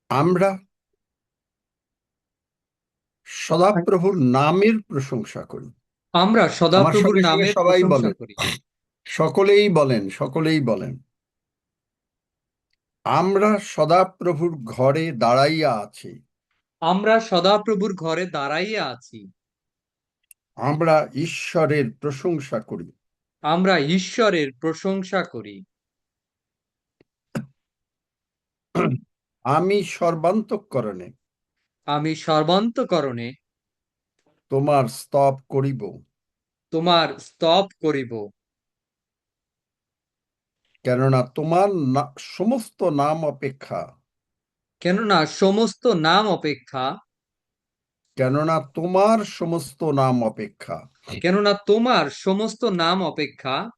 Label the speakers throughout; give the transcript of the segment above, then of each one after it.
Speaker 1: আমরা সদাপ্রভুর নামের প্রশংসা করি।
Speaker 2: আমরা
Speaker 1: আমার
Speaker 2: সদাপ্রভুর
Speaker 1: সঙ্গে সঙ্গে
Speaker 2: নামের
Speaker 1: সবাই
Speaker 2: প্রশংসা
Speaker 1: বলেন,
Speaker 2: করি।
Speaker 1: সকলেই বলেন, সকলেই বলেন, আমরা সদাপ্রভুর ঘরে দাঁড়াইয়া আছি।
Speaker 2: আমরা সদাপ্রভুর ঘরে দাঁড়াইয়া আছি।
Speaker 1: আমরা ঈশ্বরের প্রশংসা করি।
Speaker 2: আমরা ঈশ্বরের প্রশংসা করি।
Speaker 1: আমি সর্বান্তঃকরণে
Speaker 2: আমি সর্বান্তঃকরণে
Speaker 1: তোমার স্তব করিব,
Speaker 2: তোমার স্তব করিব।
Speaker 1: কেননা তোমার সমস্ত নাম অপেক্ষা,
Speaker 2: কেননা সমস্ত নাম অপেক্ষা
Speaker 1: কেননা তোমার সমস্ত নাম অপেক্ষা
Speaker 2: কেননা তোমার সমস্ত নাম অপেক্ষা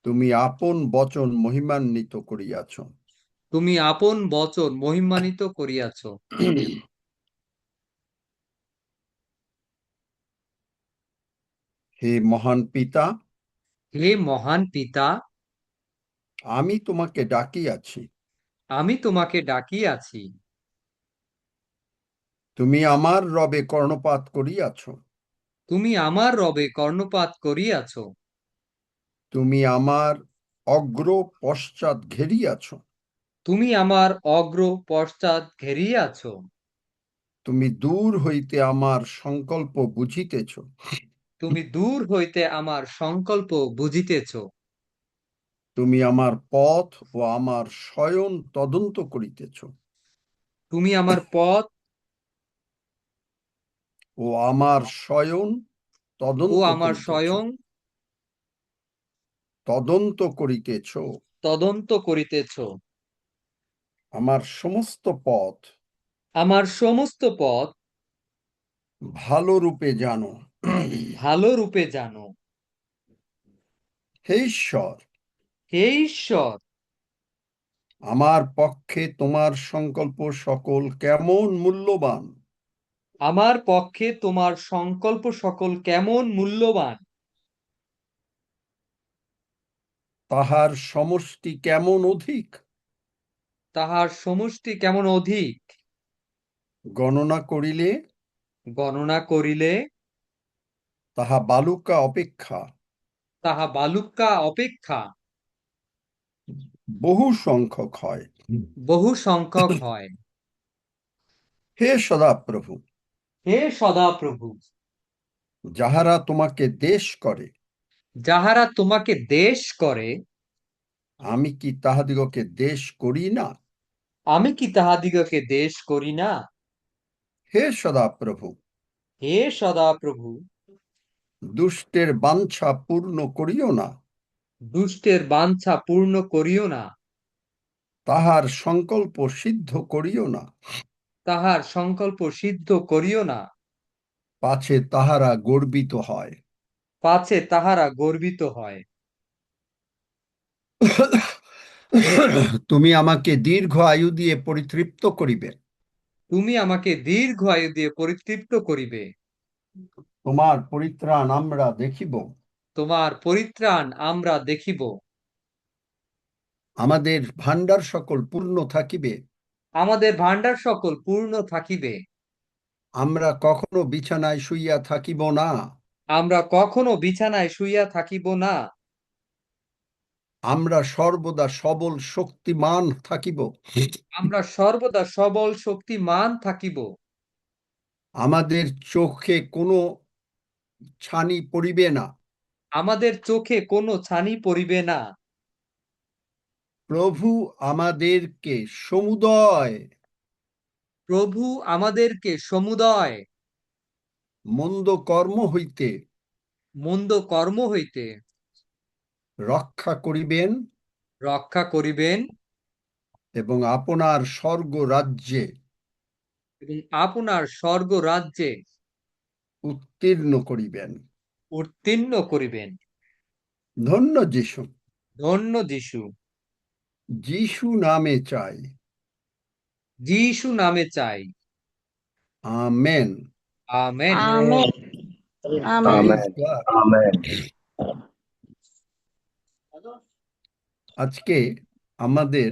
Speaker 1: তুমি আপন বচন মহিমান্বিত করিয়াছ।
Speaker 2: তুমি আপন বচন মহিমান্বিত করিয়াছ।
Speaker 1: হে মহান পিতা,
Speaker 2: হে মহান পিতা,
Speaker 1: আমি তোমাকে ডাকিয়াছি।
Speaker 2: আমি তোমাকে ডাকিয়াছি।
Speaker 1: তুমি আমার রবে কর্ণপাত করিয়াছ।
Speaker 2: তুমি আমার রবে কর্ণপাত করিয়াছ।
Speaker 1: তুমি আমার অগ্র পশ্চাৎ ঘেরিয়াছ।
Speaker 2: তুমি আমার অগ্র পশ্চাৎ ঘেরিয়াছ।
Speaker 1: তুমি দূর হইতে আমার সংকল্প বুঝিতেছ।
Speaker 2: তুমি দূর হইতে আমার সংকল্প বুঝিতেছ।
Speaker 1: তুমি আমার পথ ও আমার শয়ন তদন্ত করিতেছ।
Speaker 2: তুমি আমার পথ
Speaker 1: ও আমার শয়ন
Speaker 2: ও
Speaker 1: তদন্ত
Speaker 2: আমার
Speaker 1: করিতেছ।
Speaker 2: স্বয়ং
Speaker 1: তদন্ত করিতেছ।
Speaker 2: তদন্ত করিতেছ।
Speaker 1: আমার সমস্ত পথ
Speaker 2: আমার সমস্ত পথ
Speaker 1: ভালো রূপে জানো।
Speaker 2: ভালো রূপে জানো।
Speaker 1: হে ঈশ্বর,
Speaker 2: হে ঈশ্বর,
Speaker 1: আমার পক্ষে তোমার সংকল্প সকল কেমন মূল্যবান,
Speaker 2: আমার পক্ষে তোমার সংকল্প সকল কেমন মূল্যবান,
Speaker 1: তাহার সমষ্টি কেমন অধিক,
Speaker 2: তাহার সমষ্টি কেমন অধিক,
Speaker 1: গণনা করিলে
Speaker 2: গণনা করিলে
Speaker 1: তাহা বালুকা অপেক্ষা
Speaker 2: তাহা বালুকা অপেক্ষা
Speaker 1: বহু সংখ্যক হয়।
Speaker 2: বহু সংখ্যক হয়।
Speaker 1: হে সদাপ্রভু,
Speaker 2: হে সদাপ্রভু,
Speaker 1: যাহারা তোমাকে দেশ করে,
Speaker 2: যাহারা তোমাকে দেশ করে,
Speaker 1: আমি কি তাহাদিগকে দেশ করি না?
Speaker 2: আমি কি তাহাদিগকে দেশ করি না?
Speaker 1: হে সদাপ্রভু,
Speaker 2: হে সদাপ্রভু,
Speaker 1: দুষ্টের বাঞ্ছা পূর্ণ করিও না,
Speaker 2: দুষ্টের বাঞ্ছা পূর্ণ করিও না,
Speaker 1: তাহার সংকল্প সিদ্ধ করিও না,
Speaker 2: তাহার সংকল্প সিদ্ধ করিও না,
Speaker 1: পাছে তাহারা গর্বিত হয়।
Speaker 2: পাছে তাহারা গর্বিত হয়।
Speaker 1: তুমি আমাকে দীর্ঘ আয়ু দিয়ে পরিতৃপ্ত করিবে।
Speaker 2: তুমি আমাকে দীর্ঘ আয়ু দিয়ে পরিতৃপ্ত করিবে।
Speaker 1: তোমার পরিত্রাণ আমরা দেখিব।
Speaker 2: তোমার পরিত্রাণ আমরা দেখিব।
Speaker 1: আমাদের ভাণ্ডার সকল পূর্ণ থাকিবে।
Speaker 2: আমাদের ভাণ্ডার সকল পূর্ণ থাকিবে।
Speaker 1: আমরা কখনো বিছানায় শুইয়া থাকিব না।
Speaker 2: আমরা কখনো বিছানায় শুইয়া থাকিব না।
Speaker 1: আমরা সর্বদা সবল শক্তিমান থাকিব।
Speaker 2: আমরা সর্বদা সবল শক্তিমান থাকিব।
Speaker 1: আমাদের চোখে কোনো ছানি পড়িবে না।
Speaker 2: আমাদের চোখে কোনো ছানি পড়িবে না।
Speaker 1: প্রভু আমাদেরকে সমুদয়
Speaker 2: প্রভু আমাদেরকে সমুদয়
Speaker 1: মন্দ কর্ম হইতে
Speaker 2: মন্দ কর্ম হইতে
Speaker 1: রক্ষা করিবেন
Speaker 2: রক্ষা করিবেন
Speaker 1: এবং আপনার স্বর্গ রাজ্যে
Speaker 2: এবং আপনার স্বর্গ রাজ্যে
Speaker 1: উত্তীর্ণ করিবেন।
Speaker 2: উত্তীর্ণ করিবেন।
Speaker 1: ধন্য যিশু।
Speaker 2: ধন্য যিশু।
Speaker 1: যিশু নামে চাই।
Speaker 2: যিশু নামে চাই।
Speaker 1: Amen.
Speaker 2: Amen.
Speaker 3: Amen. Amen.
Speaker 1: Praise
Speaker 4: Amen.
Speaker 1: God.
Speaker 4: Amen.
Speaker 1: আজকে আমাদের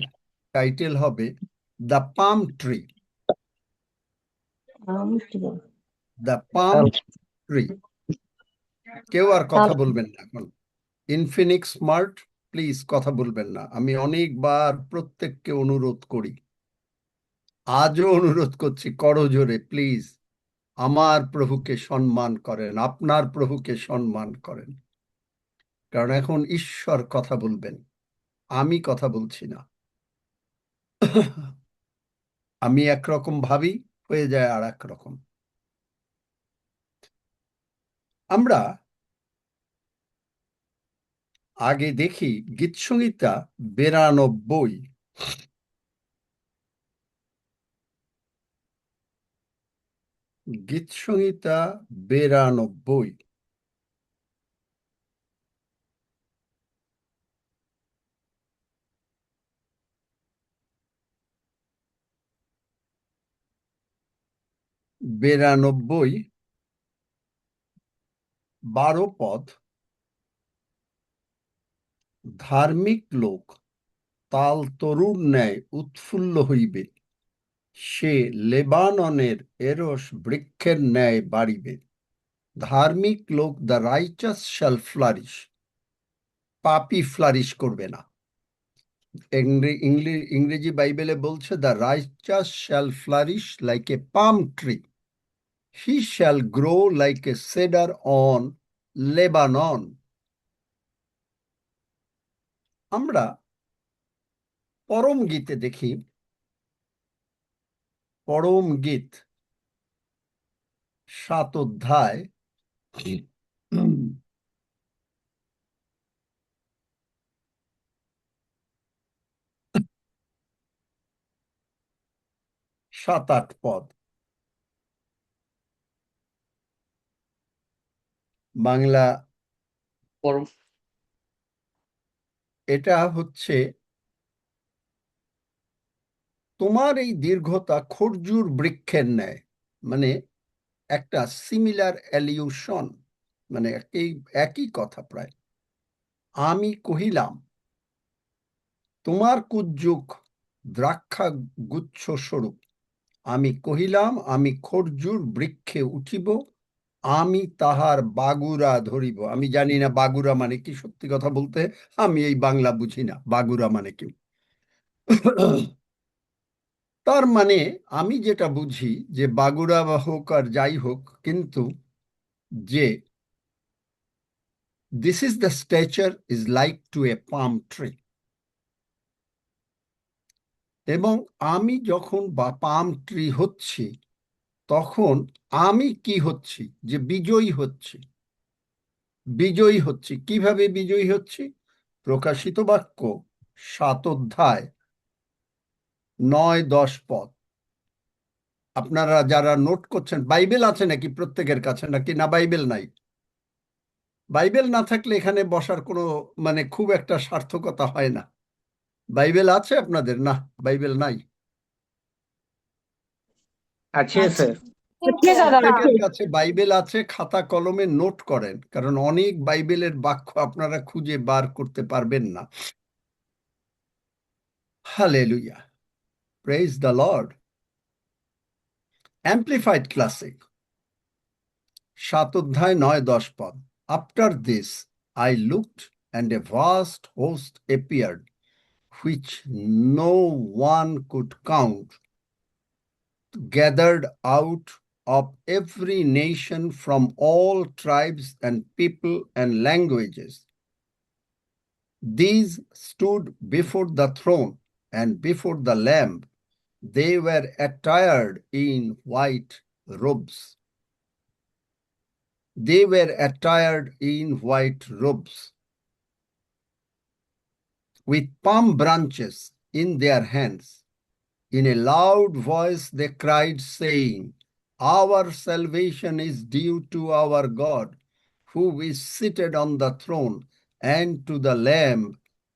Speaker 1: টাইটেল হবে The palm tree.
Speaker 3: palm tree,
Speaker 1: The palm tree. কেউ আর কথা বলবেন না এখন। ইনফিনিক্স স্মার্ট, প্লিজ কথা বলবেন না। আমি অনেকবার প্রত্যেককে অনুরোধ করি, আজও অনুরোধ করছি করজোরে, প্লিজ আমার প্রভুকে সম্মান করেন, আপনার প্রভুকে সম্মান করেন। কারণ এখন ঈশ্বর কথা বলবেন, আমি কথা বলছি না। আমি একরকম ভাবি, হয়ে যায় আর এক রকম। আমরা আগে দেখি গীতসংহিতা 92, গীতসংহিতা 92। বিরানব্বই 12 পদ। ধার্মিক লোক তাল তরুর ন্যায় উৎফুল্ল হইবে, সে লেবাননের এরস বৃক্ষের ন্যায় বাড়িবে। ধার্মিক লোক, দ্য রাইচাস শ্যাল ফ্লারিশ। পাপি ফ্লারিশ করবে না। ইংরেজি বাইবেলে বলছে the রাইচাস shall flourish like a palm tree, he shall grow like a cider on Lebanon. আমরা পরম গীতে দেখি, পরম গীত 7 অধ্যায় 7-8 পদ। বাংলা
Speaker 2: পরম
Speaker 1: এটা হচ্ছে, তোমার এই দীর্ঘতা খরজুর বৃক্ষের ন্যায়, মানে একটা সিমিলার অ্যালিউশন, মানে একই কথা প্রায়। আমি কহিলাম, তোমার কুজ্জুক দ্রাক্ষা গুচ্ছ স্বরূপ। আমি কহিলাম, আমি খরজুর বৃক্ষে উঠিব, আমি তাহার বাগুরা ধরিব। আমি জানি না বাগুরা মানে কি, সত্যি কথা বলতে আমি এই বাংলা বুঝি না, বাগুরা মানে কি। তার মানে আমি যেটা বুঝি যে বাগুড়া বা হোক আর যাই হোক, কিন্তু যে this is the stature is like to A palm tree. এবং আমি যখন বা পাম ট্রি হচ্ছি, তখন আমি কি হচ্ছি, যে বিজয়ী হচ্ছি। বিজয়ী হচ্ছি কিভাবে? বিজয়ী হচ্ছি প্রকাশিত বাক্য 7 অধ্যায় 9-10 পদ। আপনারা যারা নোট করছেন, বাইবেল আছে নাকি প্রত্যেকের কাছে, নাকি না বাইবেল নাই? বাইবেল না থাকলে এখানে বসার কোনো মানে খুব একটা সার্থকতা হয় না। বাইবেল আছে আপনাদের? না, বাইবেল নাই।
Speaker 4: আছে স্যার।
Speaker 1: প্রত্যেকের কাছে বাইবেল আছে, খাতা কলমে নোট করেন, কারণ অনেক বাইবেলের বাক্য আপনারা খুঁজে বার করতে পারবেন না। Hallelujah, praise the lord. Amplified classic 7 অধ্যায় 9-10 পদ। After this I looked and a vast host appeared, which no one could count, gathered out of every nation from all tribes and people and languages. These stood before the throne and before the Lamb. They were attired in white robes. They were attired in white robes, with palm branches in their hands. In a loud voice they cried, saying, Our salvation is due to our God, who is seated on the throne, and to the Lamb.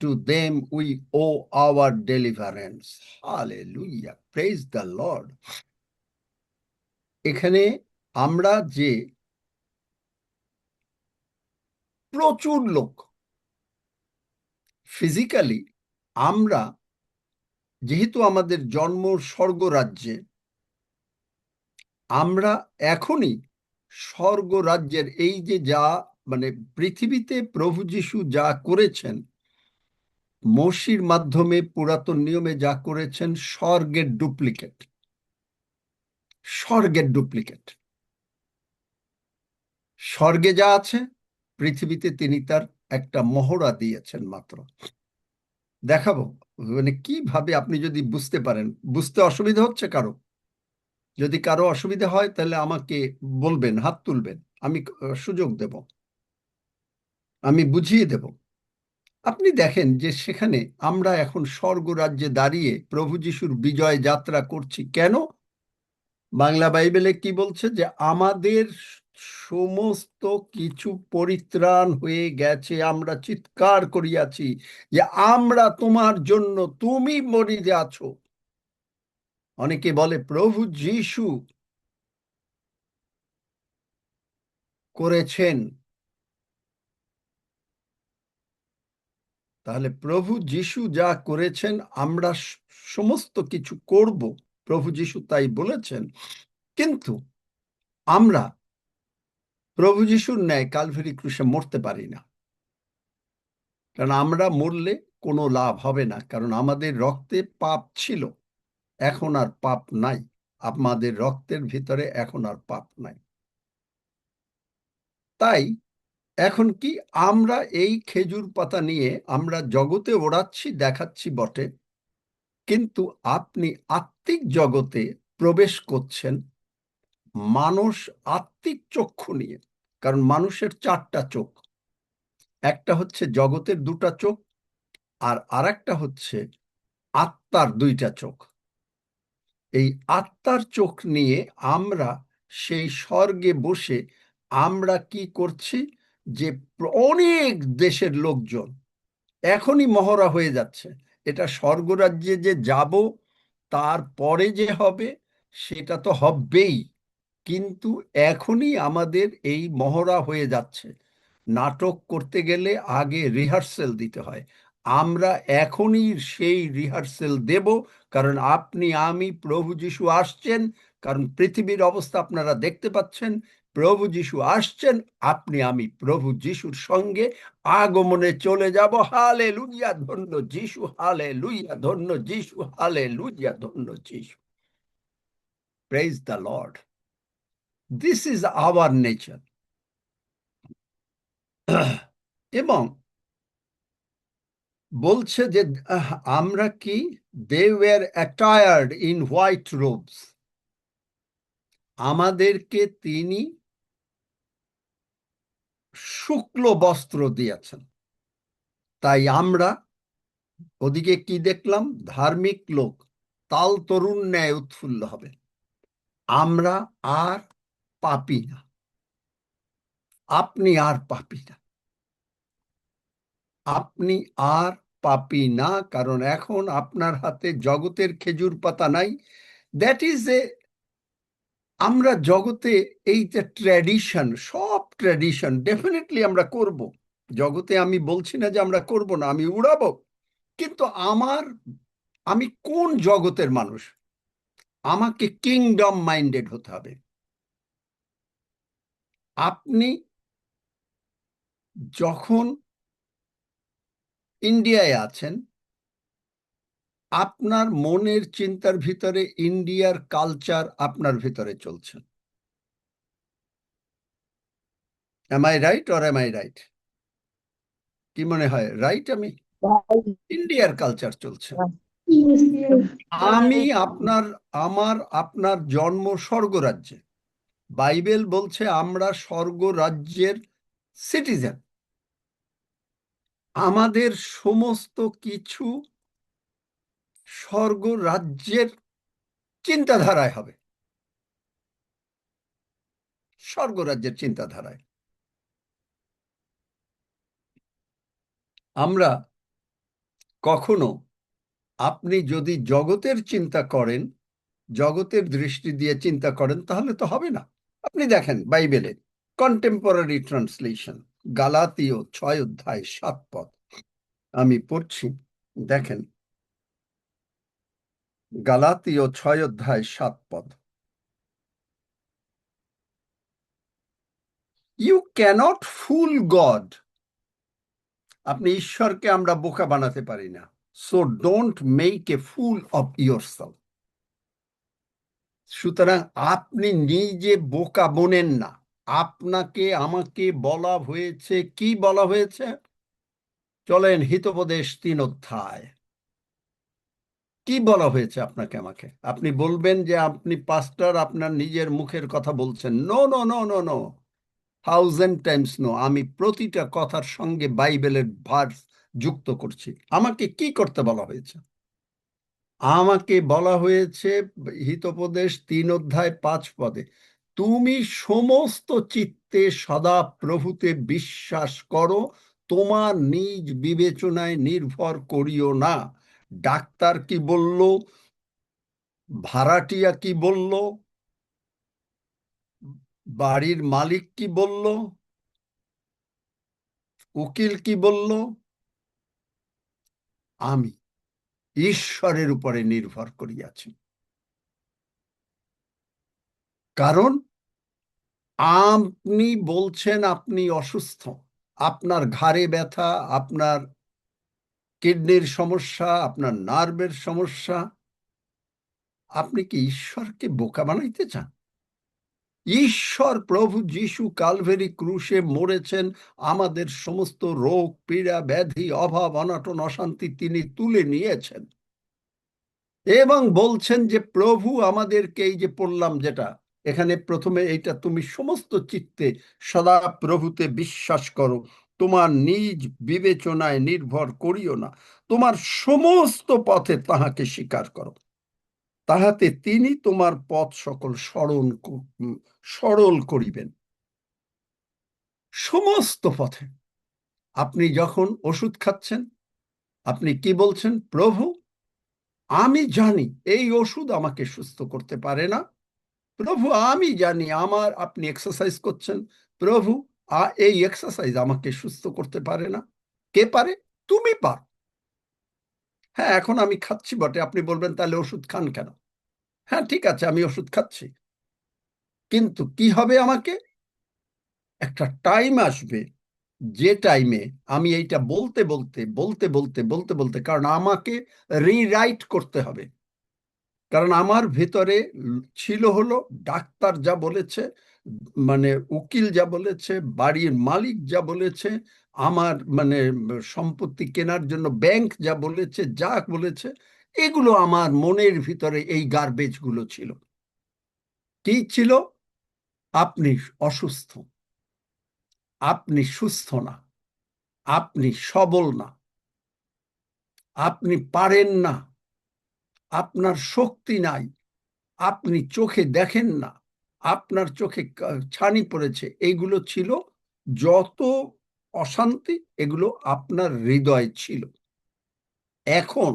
Speaker 1: To them we owe our deliverance. Hallelujah. Praise the Lord. এখানে আমরা যে প্রচুর লোক, physically আমরা যেহেতু আমাদের জন্ম স্বর্গরাজ্যে, আমরা এখনই স্বর্গরাজ্যের এই যে যা মানে পৃথিবীতে প্রভু যিশু যা করেছেন, মসির মাধ্যমে পুরাতন নিয়মে যা করেছেন, স্বর্গের ডুপ্লিকেট। স্বর্গের ডুপ্লিকেট। স্বর্গে যা আছে পৃথিবীতে তিনি তার একটা মহড়া দিয়েছেন মাত্র। দেখাবো মানে কিভাবে, আপনি যদি বুঝতে পারেন। বুঝতে অসুবিধা হচ্ছে কারো? যদি কারো অসুবিধা হয় তাহলে আমাকে বলবেন, হাত তুলবেন, আমি সুযোগ দেব, আমি বুঝিয়ে দেব। আপনি দেখেন যে সেখানে আমরা এখন স্বর্গরাজ্যে দাঁড়িয়ে প্রভু যিশুর বিজয় যাত্রা করছি। কেন? বাংলা বাইবেলে কি বলছে? যে আমাদের সমস্ত কিছু পরিত্রাণ হয়ে গেছে, আমরা চিৎকার করিয়াছি যে আমরা তোমার জন্য, তুমি মরিতে আছো। অনেকে বলে প্রভু যিশু করেছেন, তাহলে প্রভু যিশু যা করেছেন আমরা সমস্ত কিছু করব, প্রভু যিশু তাই বলেছেন। কিন্তু আমরা প্রভু যিশুর ন্যায় কালভারি ক্রুশে মরতে পারি না, কারণ আমরা মরলে কোনো লাভ হবে না, কারণ আমাদের রক্তে পাপ ছিল, এখন আর পাপ নাই। আমাদের রক্তের ভিতরে এখন আর পাপ নাই। তাই এখন কি আমরা এই খেজুর পাতা নিয়ে আমরা জগতে ওড়াচ্ছি, দেখাচ্ছি বটে, কিন্তু আপনি আত্মিক জগতে প্রবেশ করছেন মানুষ আত্মিক চক্ষু নিয়ে। কারণ মানুষের চারটা চোখ, একটা হচ্ছে জগতের দুটা চোখ, আর আরেকটা হচ্ছে আত্মার দুইটা চোখ। এই আত্মার চোখ নিয়ে আমরা সেই স্বর্গে বসে আমরা কি করছি? যে অনেক দেশের লোকজন এখনই মহড়া হয়ে যাচ্ছে। এটা স্বর্গরাজ্যে যে যাব তারপরে যে হবে সেটা তো হবেই, কিন্তু এখনই আমাদের এই মহড়া হয়ে যাচ্ছে। নাটক করতে গেলে আগে রিহার্সেল দিতে হয়, আমরা এখনই সেই রিহার্সেল দেব। কারণ আপনি আমি, প্রভু যিশু আসছেন, কারণ পৃথিবীর অবস্থা আপনারা দেখতে পাচ্ছেন, প্রভু যিশু আসছেন, আপনি আমি প্রভু যিশুর সঙ্গে আগমনে চলে যাব। হালেলুয়া, ধন্য যিশু, হালেলুয়া, ধন্য যিশু, হালেলুয়া, ধন্য যিশু। Praise the lord. This is our nature. এবং বলছে যে আমরা কি, they were attired in white robes, আমাদেরকে তিনি শুক্ল বস্ত্র দিয়েছেন। তাই আমরা ওদিকে কি দেখলাম? ধার্মিক লোক তাল তরুণ ন্যায় উৎফুল্ল হবে। আমরা আর পাপী না, আপনি আর পাপী না, আপনি আর পাপী না, কারণ এখন আপনার হাতে জগতের খেজুর পাতা নাই। দ্যাট ইজ এ, আমরা জগতে এই যে ট্র্যাডিশন, সব ট্র্যাডিশন ডেফিনেটলি আমরা করব জগতে। আমি বলছি না যে আমরা করব না, আমি উড়াবো। কিন্তু আমি কোন জগতের মানুষ? আমাকে কিংডম মাইন্ডেড হতে হবে। আপনি যখন ইন্ডিয়ায় আছেন, আপনার মনের চিন্তার ভিতরে ইন্ডিয়ার কালচার আপনার ভিতরে চলছে। Am I right or am I right? কি মনে হয়, রাইট? আমি ইন্ডিয়ার কালচার চলছে। আমি আপনার জন্ম স্বর্গরাজ্যে। বাইবেল বলছে আমরা স্বর্গরাজ্যের সিটিজেন। আমাদের সমস্ত কিছু স্বর্গরাজ্যের চিন্তাধারায় হবে, স্বর্গরাজ্যের চিন্তাধারায়। আমরা কখনো, আপনি যদি জগতের চিন্তা করেন, জগতের দৃষ্টি দিয়ে চিন্তা করেন, তাহলে তো হবে না। আপনি দেখেন বাইবেলে কন্টেম্পোরারি ট্রান্সলেশন, গালাতীয় 6 অধ্যায় 7 পদ, আমি পড়ছি, দেখেন। গালাতীয় 6 অধ্যায় 7 পদ। You cannot fool God. আপনি ঈশ্বরকে আমরা বোকা বানাতে পারি না। So don't make a fool of yourself. সুতরাং আপনি নিজে বোকা বনেন না। আপনাকে আমাকে বলা হয়েছে, কি বলা হয়েছে? চলেন হিতোপদেশ 3 অধ্যায়। কি বলা হয়েছে আপনাকে আমাকে? আপনি বলবেন যে আপনি পাস্টার, আপনার নিজের মুখের কথা বলছেন। No no no no no, 1000 times no. আমি প্রতিটা কথার সঙ্গে বাইবেলের ভার্স যুক্ত করছি। আমাকে কি করতে বলা হয়েছে? আমাকে বলা হয়েছে হিতোপদেশ 3 অধ্যায় 5 পদে, তুমি সমস্ত চিত্তে সদা প্রভুতে বিশ্বাস করো, তোমার নিজ বিবেচনায় নির্ভর করিও না। ডাক্তার কি বলল? ভাড়াটিয়া কি বলল? বাড়ির মালিক কি বলল? উকিল কি বলল? আমি ঈশ্বরের উপরে নির্ভর করিয়াছি। কারণ আপনি বলছেন আপনি অসুস্থ, আপনার ঘাড়ে ব্যথা, আপনার কিডনির সমস্যা, আপনার নার্ভের সমস্যা। আপনি কি ঈশ্বরকে বোকা বানাইতে চান? ঈশ্বর প্রভু যিশু কালভেরি ক্রুশে মরেছেন, আমাদের সমস্ত রোগ পীড়া ব্যাধি অভাব অনটন অশান্তি তিনি তুলে নিয়েছেন এবং বলছেন যে প্রভু আমাদেরকে, এই যে পড়লাম যেটা এখানে প্রথমে, এইটা তুমি সমস্ত চিত্তে সদা প্রভুতে বিশ্বাস করো, তোমার নিজ বিবেচনায় নির্ভর করিও না, তোমার সমস্ত পথে তাহাকে স্বীকার করো, তাহাতে তিনি তোমার পথ সকল সরল করিবেন। সমস্ত পথে। আপনি যখন ওষুধ খাচ্ছেন, আপনি কি বলছেন? প্রভু, আমি জানি এই ওষুধ আমাকে সুস্থ করতে পারে না। প্রভু, আমি জানি আমার, আপনি এক্সারসাইজ করছেন, প্রভু এই এক্সারসাইজ আমাকে সুস্থ করতে পারে না। কে পারে? তুমি পার। হ্যাঁ, এখন আমি খাচ্ছি বটে। আপনি বলবেন তাহলে ওষুধ খান কেন? হ্যাঁ ঠিক আছে, আমি ওষুধ খাচ্ছি, কিন্তু কি হবে? আমাকে একটা টাইম আসবে যে টাইমে আমি এইটা বলতে বলতে বলতে বলতে বলতে বলতে, কারণ আমাকে রিরাইট করতে হবে। কারণ আমার ভেতরে ছিল হলো ডাক্তার যা বলেছে, মানে উকিল যা বলেছে, বাড়ির মালিক যা বলেছে, আমার মানে সম্পত্তি কেনার জন্য ব্যাংক যা বলেছে, যা বলেছে, এগুলো আমার মনের ভিতরে এই গার্বেজ গুলো ছিল। কি ছিল? আপনি অসুস্থ, আপনি সুস্থ না, আপনি সবল না, আপনি পারেন না, আপনার শক্তি নাই, আপনি চোখে দেখেন না, আপনার চোখে ছানি পড়েছে। এইগুলো ছিল যত অশান্তি, এগুলো আপনার হৃদয়ে ছিল। এখন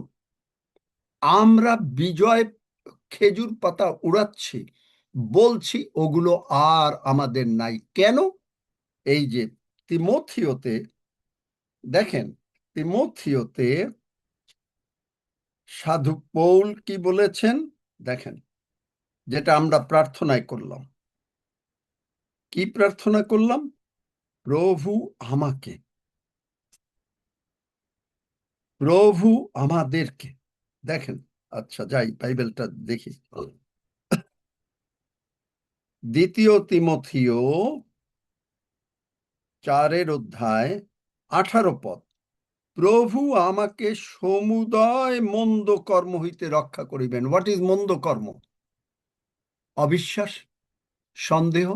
Speaker 1: আমরা বিজয় খেজুর পাতা উড়াচ্ছি, বলছি ওগুলো আর আমাদের নাই। কেন? এই যে তিমোথিওতে দেখেন, তিমোথিওতে সাধু পৌল কি বলেছেন দেখেন, যেটা আমরা প্রার্থনায় করলাম। কি প্রার্থনা করলাম? প্রভু আমাকে, প্রভু আমাদেরকে। দেখেন, আচ্ছা যাই বাইবেলটা দেখি। 2 তিমোথিও 4 অধ্যায় 18 পদ। প্রভু আমাকে সমুদয় মন্দ কর্ম হইতে রক্ষা করিবেন। হোয়াট ইজ মন্দ কর্ম? অবিশ্বাস, সন্দেহ,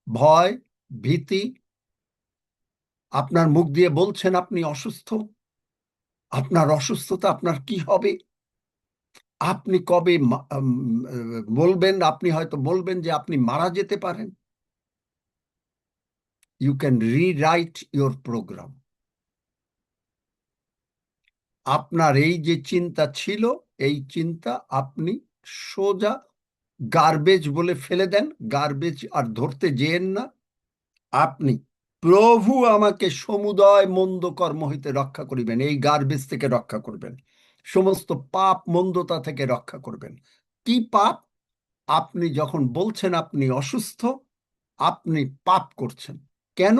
Speaker 1: ভয়, ভীতি। আপনার মুখ দিয়ে বলছেন আপনি অসুস্থ, আপনার অসুস্থতা আপনার কি হবে, আপনি কবে বলবেন, আপনি হয়তো বলবেন যে আপনি মারা যেতে পারেন। You can rewrite your program. আপনার এই যে চিন্তা ছিল, এই চিন্তা আপনি সোজা গার্বেজ বলে ফেলে দেন। গার্বেজ আর ধরতে যেয়েন না। আপনি প্রভু আমাকে সমুদয় মন্দ কর্ম হইতে রক্ষা করিবেন, এই গার্বেজ থেকে রক্ষা করবেন। সমস্ত পাপ মন্দতা থেকে রক্ষা করবেন। কি পাপ? আপনি যখন বলছেন আপনি অসুস্থ, আপনি পাপ করছেন। কেন?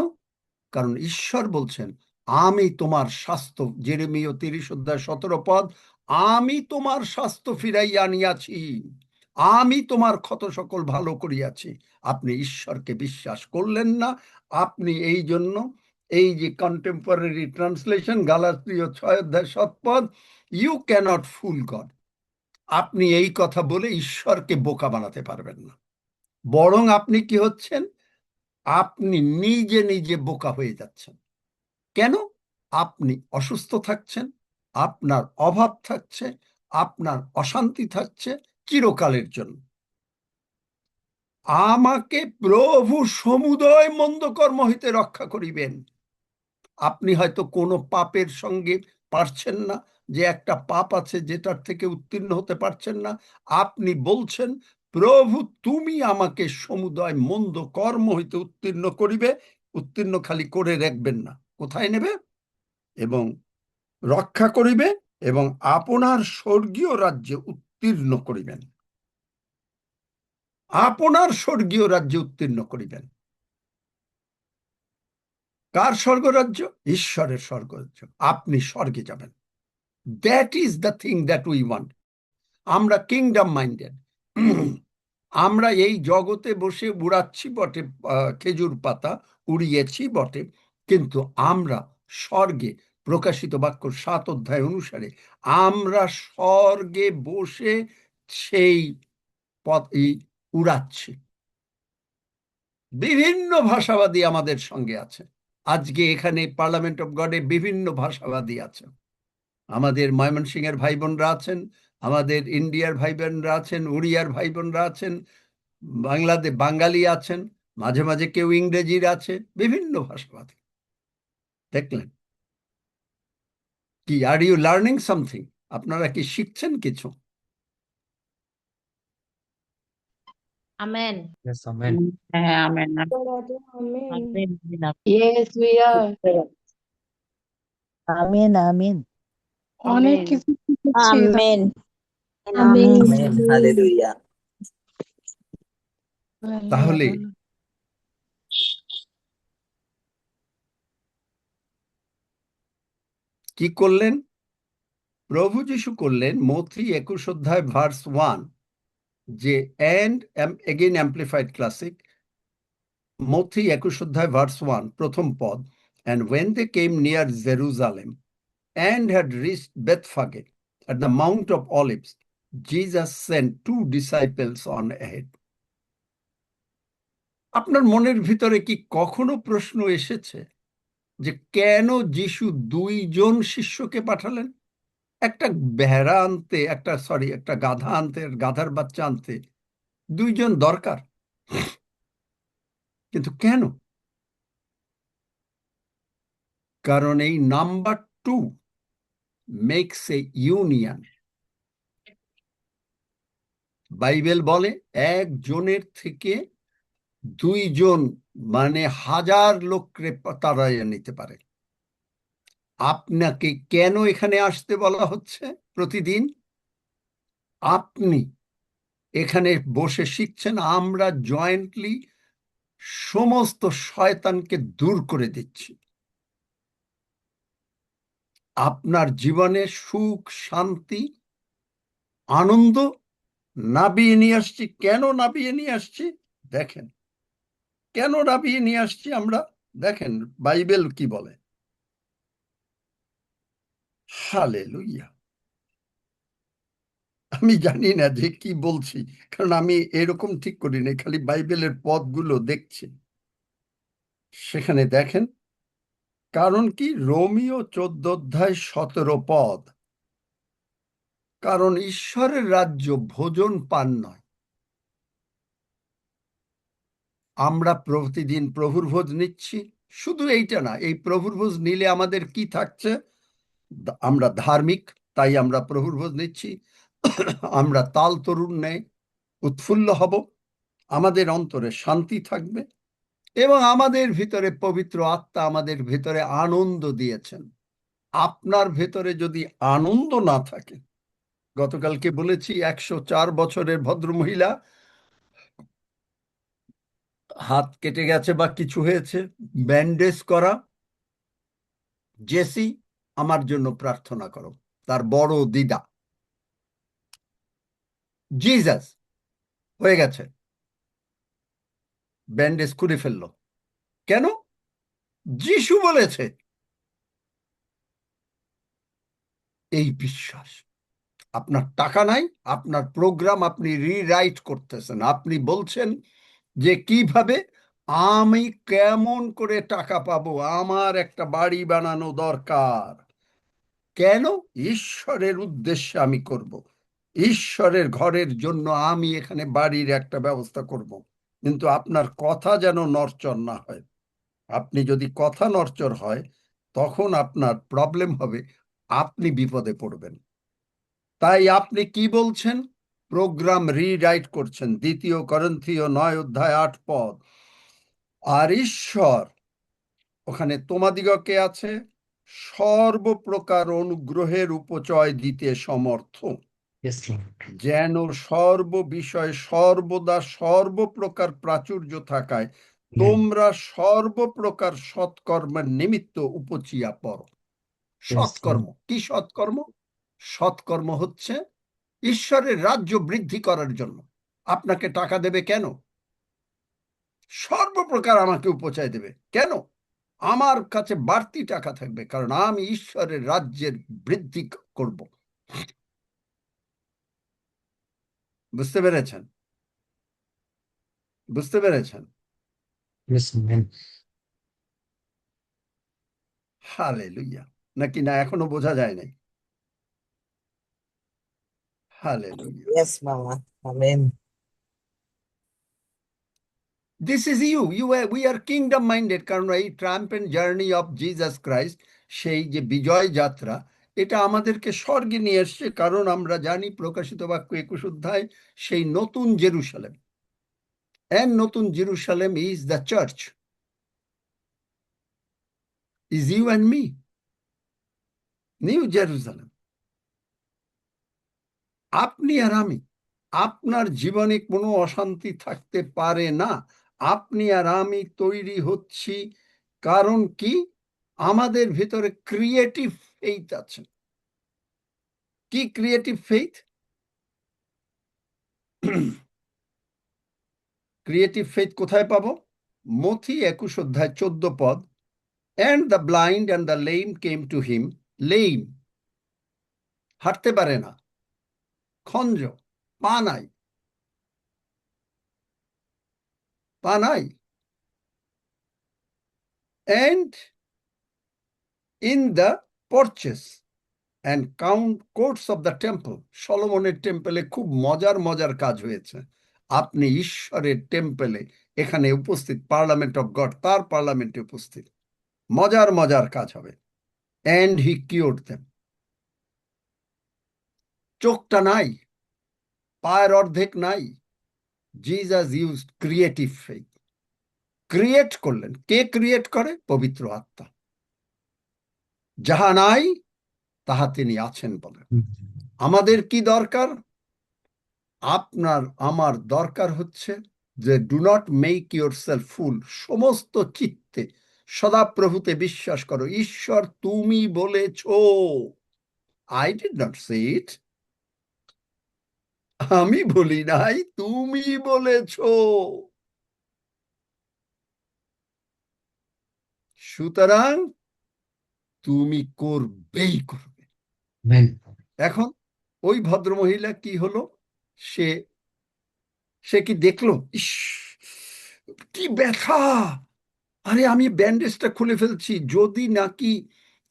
Speaker 1: কারণ ঈশ্বর বলছেন, আমি তোমার স্বাস্থ্য, যেরেমিয়া 30 অধ্যায় 17 পদ, আমি তোমার স্বাস্থ্য ফিরাইয়া আনিয়াছি, আমি তোমার ক্ষত সকল ভালো করিয়াছি। আপনি ঈশ্বরকে বিশ্বাস করলেন না। আপনি এই জন্য এই যে কন্টেম্পোরারি ট্রান্সলেশন গালাতীয় 6 অধ্যায় 7 পদ, ইউ ক্যানট ফুল গড। আপনি এই কথা বলে ঈশ্বরকে বোকা বানাতে পারবেন না। বরং আপনি কি হচ্ছেন? আপনি নিজে নিজে বোকা হয়ে যাচ্ছেন। কেন? আপনি অসুস্থ থাকছেন, আপনার অভাব থাকছে, আপনার অশান্তি থাকছে চিরকালের জন্য। আমাকে প্রভু সমুদয় মন্দ কর্ম হইতে রক্ষা করিবেন। আপনি হয়তো কোনো পাপের সঙ্গে পারছেন না, যে একটা পাপ আছে যেটার থেকে উত্তীর্ণ হতে পারছেন না। আপনি বলছেন, প্রভু তুমি আমাকে সমুদয় মন্দ কর্ম হইতে উত্তীর্ণ করিবে। উত্তীর্ণ খালি করে রাখবেন না, কোথায় নেবে? এবং রক্ষা করিবে এবং আপনার স্বর্গীয় রাজ্যে উত্তীর্ণ করিবেন। আপনার স্বর্গীয় রাজ্যে উত্তীর্ণ করিবেন। কার স্বর্গরাজ্য? ঈশ্বরের স্বর্গরাজ্য। আপনি স্বর্গে যাবেন। That is the thing that we want. আমরা কিংডম মাইন্ডেড। আমরা এই জগতে বসে উড়াচ্ছি বটে, খেজুর পাতা উড়িয়েছি বটে, কিন্তু আমরা স্বর্গে, প্রকাশিত বাক্য 7 অধ্যায় অনুসারে, আমরা স্বর্গে বসে সেই পথ উড়াচ্ছি। বিভিন্ন ভাষাবাদী আমাদের সঙ্গে আছে। আজকে এখানে পার্লামেন্ট অফ গডে বিভিন্ন ভাষাবাদী আছে। আমাদের ময়মনসিংহের ভাই বোনরা আছেন, আমাদের ইন্ডিয়ার ভাই বোনরা আছেন, উড়িয়ার ভাই বোনরা আছেন, বাঙালি আছেন, মাঝে মাঝে কেউ ইংরেজির আছে, বিভিন্ন ভাষাবাদী। দেখলেন কি? Are you learning something? আপনারা কি শিখছেন কিছু?
Speaker 3: Amen.
Speaker 2: Yes, amen.
Speaker 4: Amen.
Speaker 3: Amen.
Speaker 4: Yes, we are.
Speaker 5: আমিন আমিন
Speaker 4: অনেক
Speaker 3: Amen.
Speaker 4: কিছু শিখেছি।
Speaker 3: Amen.
Speaker 4: Amen.
Speaker 5: আমিন হালেলুয়া।
Speaker 1: তাহলে কি করলেন? প্রভু যিশু করলেন মথি 21 অধ্যায় ভার্স 1, যে অ্যান্ড এগেইন অ্যাম্পলিফাইড ক্লাসিক, মথি 21 অধ্যায় ভার্স 1 প্রথম পদ, and when they came near Jerusalem and had reached Bethphage at the Mount of Olives, Jesus sent 2 disciples on ahead. আপনার মনের ভিতরে কি কখনো প্রশ্ন এসেছে যে কেন যিশু 2 জন শিষ্যকে পাঠালেন? একটা ভেড়া আনতে, একটা গাধা আনতে, গাধার বাচ্চা আনতে 2 জন দরকার, কিন্তু কেন? কারণ এই number 2 makes a union. Bible বলে একজনের থেকে 2 জন, মানে 1000 লোককে তাড়াইয়া নিতে পারে। আপনাকে কেন এখানে আসতে বলা হচ্ছে প্রতিদিন? আপনি এখানে বসে শিখছেন, আমরা জয়েন্টলি সমস্ত শয়তানকে দূর করে দিচ্ছি। আপনার জীবনে সুখ, শান্তি, আনন্দ নাবিয়ে নিয়ে আসছি। কেন নাবিয়ে নিয়ে আসছি? দেখেন কেন নাবিয়ে নিয়ে আসছি আমরা। দেখেন বাইবেল কি বলে। হালেলুয়া। আমি জানি না যে কি বলছি, কারণ আমি এরকম ঠিক করি না, খালি বাইবেলের পদগুলো দেখছি। সেখানে দেখেন কারণ কি, রোমিও 14 অধ্যায় 17 পদ, কারণ ঈশ্বরের রাজ্য ভোজন পান নয়। আমরা প্রতিদিন প্রভুর ভোজ নিচ্ছি। শুধু এইটা না, এই প্রভুর ভোজ নিলে আমাদের কি থাকছে? আমরা ধার্মিক, তাই আমরা প্রভুর ভোজ নিচ্ছি। আমরা তাল তরুণ ন্যায় উৎফুল্ল হব, আমাদের অন্তরে শান্তি থাকবে, এবং আমাদের ভিতরে পবিত্র আত্মা আমাদের ভিতরে আনন্দ দিয়েছেন। আপনার ভেতরে যদি আনন্দ না থাকে, গতকালকে বলেছি 104 বছরের ভদ্রমহিলা, হাত কেটে গেছে বা কিছু হয়েছে, ব্যান্ডেজ করা, জেসি আমার জন্য প্রার্থনা করো। তার বড় দিদা, জিজাস হয়ে গেছে, ব্যান্ডেজ খুলে ফেললো। কেন? যিশু বলেছে। এই বিশ্বাস। আপনার টাকা নাই, আপনার প্রোগ্রাম আপনি রিরাইট করতেছেন। আপনি বলছেন যে কিভাবে আমি কেমন করে টাকা পাবো, আমার একটা বাড়ি বানানো দরকার। কেন? ঈশ্বরের উদ্দেশ্যে আমি করব, ঈশ্বরের ঘরের জন্য আমি এখানে বাড়ির একটা ব্যবস্থা করব। কিন্তু আপনার কথা যেন নড়চড় না হয়। আপনি যদি কথা নড়চড় হয়, তখন আপনার প্রবলেম হবে, আপনি বিপদে পড়বেন। তাই আপনি কি বলছেন? প্রোগ্রাম রিরাইট করছেন। 2 করিন্থীয় 9 অধ্যায় 8 পদ। আর ঈশ্বর, ওখানে তোমাদিগকে আছে, সর্বপ্রকার অনুগ্রহের উপচয় দিতে সমর্থ,
Speaker 2: Yes, Lord.
Speaker 1: যেন সর্ব বিষয়ে সর্বদা সর্বপ্রকার প্রাচুর্য থাকায়
Speaker 2: Amen.
Speaker 1: তোমরা সর্বপ্রকার সৎকর্মের নিমিত্ত উপচিয়া পড়ো। সৎকর্ম কি? সৎকর্ম, সৎকর্ম হচ্ছে ঈশ্বরের রাজ্য বৃদ্ধি করার জন্য। আপনাকে টাকা দেবে কেন? সর্বপ্রকার আমাকে উপচয় দেবে কেন? আমার কাছে বাড়তি টাকা থাকবে, কারণ আমি ঈশ্বরের রাজ্যের বৃদ্ধি করব। বুঝতে পেরেছেন? বুঝতে পেরেছেন?
Speaker 2: Yes, amen.
Speaker 1: হালেলুয়া। নাকি না, এখনো বোঝা যায় নাই? Hallelujah.
Speaker 5: Yes, Mama. Amen.
Speaker 1: This is we are kingdom minded, কারণ এই ট্রাম্পেন্ট জার্নি অফ জিসাস ক্রাইস্ট, সেই যে বিজয় যাত্রা, এটা আমাদেরকে স্বর্গে নিয়ে এসছে। কারণ আমরা জানি প্রকাশিত বাক্য 21 অধ্যায়, সেই নতুন জেরুসালেম, and নতুন Jerusalem is the church, is you and me, new Jerusalem. আপনি আর আমি, আপনার জীবনে কোনো অশান্তি থাকতে পারে না। আপনি আর আমি তৈরি হচ্ছি, কারণ কি? আমাদের ভিতরে ক্রিয়েটিভ ফেইথ আছে। কি ক্রিয়েটিভ ফেইথ? ক্রিয়েটিভ ফেইথ কোথায় পাবো? মথি 21 অধ্যায় 14 পদ। And the blind and the lame came to him. Lame, হাঁটতে পারে না, খঞ্জ, পা নাই, পা নাই। And in the porches and courts of the temple, সলোমনের টেম্পলে খুব মজার মজার কাজ হয়েছে। আপনি ঈশ্বরের টেম্পলে এখানে উপস্থিত, পার্লামেন্ট অফ গড, তার পার্লামেন্টে উপস্থিত, মজার মজার কাজ হবে। And he cured them. চোখটা নাই, পায়ের অর্ধেক নাই। Jesus used creative faith. Create করলেন। কে ক্রিয়েট করে? পবিত্র আত্মা। যাহা নাই তাহা তিনি আছেন বলেন। আমাদের কি দরকার? আপনার আমার দরকার হচ্ছে যে do not make yourself fool. সমস্ত চিত্তে সদাপ্রভুতে বিশ্বাস করো। ঈশ্বর তুমি বলেছ, I did not say it, আমি বলি নাই, তুমি বলেছ। সুতরাং তুমি করবেই করবে।
Speaker 2: Amen.
Speaker 1: এখন ওই ভদ্রমহিলা কি হলো? সে সে কি দেখলো, ইস কি ব্যথা, আরে আমি ব্যান্ডেজটা খুলে ফেলছি, যদি নাকি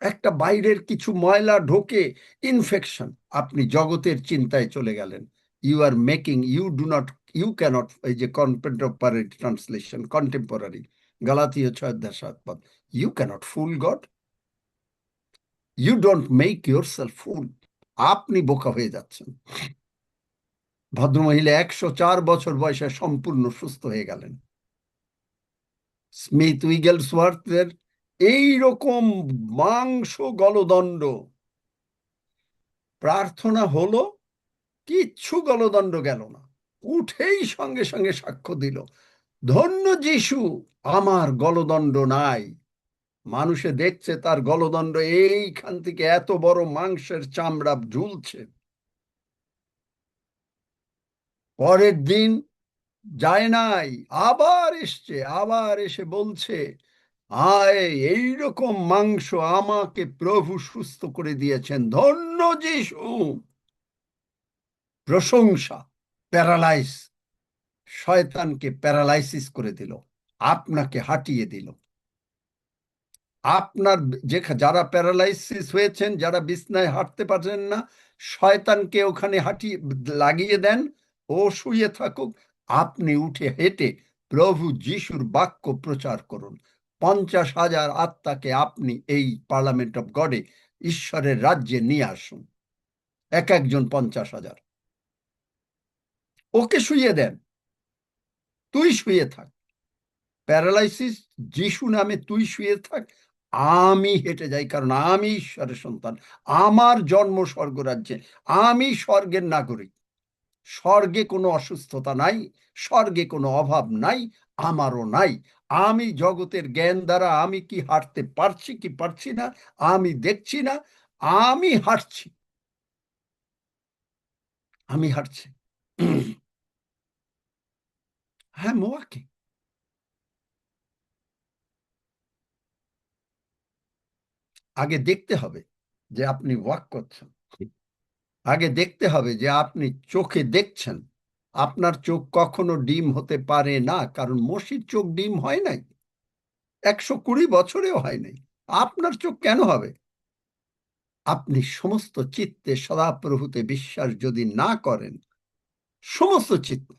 Speaker 1: একটা বাইরের কিছু ময়লা ঢোকে, ইনফেকশন। আপনি জগতের চিন্তায় চলে গেলেন। You are making, you cannot, এই যে কন্টেম্পোরারি ট্রান্সলেশন, কন্টেম্পোরারি, গালাতীয় 6:7 you cannot fool God, you don't make yourself fool. আপনি বোকা হয়ে যাচ্ছেন। ভদ্রমহিলা 104 বছর বয়সে সম্পূর্ণ সুস্থ হয়ে গেলেন। স্মিথ উইগেলসওয়ার্থের এই রকম মাংস গলদণ্ড, প্রার্থনা হলো, কিচ্ছু গলদণ্ড গেল না, উঠেই সঙ্গে সঙ্গে সাক্ষ্য দিল, ধন্য যিশু, আমার গলদণ্ড নাই। মানুষে দেখছে তার গলদণ্ড এইখান থেকে এত বড় মাংসের চামড়া ঝুলছে। পরের দিন যায় নাই, আবার এসছে, আবার এসে বলছে, আয়, এইরকম মাংস আমাকে প্রভু সুস্থ করে দিয়েছেন, ধন্য যিশু। প্রশংসা। প্যারালাইজ, শয়তানকে প্যারালাইসিস করে দিল, আপনাকে হাঁটিয়ে দিল। আপনার যারা প্যারালাইসিস হয়েছেন, যারা বিছনায় হাঁটতে পারছেন না, শয়তানকে ওখানে হাঁটিয়ে লাগিয়ে দেন, ও শুয়ে থাকুক, আপনি উঠে হেঁটে প্রভু যিশুর বাক্য প্রচার করুন। 50,000 আত্মাকে আপনি এই পার্লামেন্ট অফ গডে, ঈশ্বরের রাজ্যে নিয়ে আসুন, এক একজন 50,000। ওকে শুয়ে দেন, তুই শুয়ে থাক, প্যারালাইসিস যিশু নামে তুই শুয়ে থাক, আমি হেঁটে যাই, কারণ আমি ঈশ্বরের সন্তান, আমার জন্ম স্বর্গরাজ্যে, আমি স্বর্গের নাগরিক, স্বর্গে কোনো অসুস্থতা নাই, স্বর্গে কোনো অভাব নাই, আমারও নাই। আমি জগতের জ্ঞান দ্বারা আমি কি হাঁটতে পারছি কি পারছি না আমি দেখছি না, আমি হাঁটছি, আমি হাঁটছি। হ্যাঁ, মোয়াকে আগে দেখতে হবে যে আপনি ওয়াক করছেন, আগে দেখতে হবে যে আপনি চোখে দেখছেন। আপনার চোখ কখনো ডিম হতে পারে না, কারণ মসির চোখ ডিম হয় নাই, 120 বছরেও হয় নাই। আপনার চোখ কেন হবে? আপনি সমস্ত চিত্তে সদাপ্রভুতে বিশ্বাস যদি না করেন, সমস্ত চিত্তে,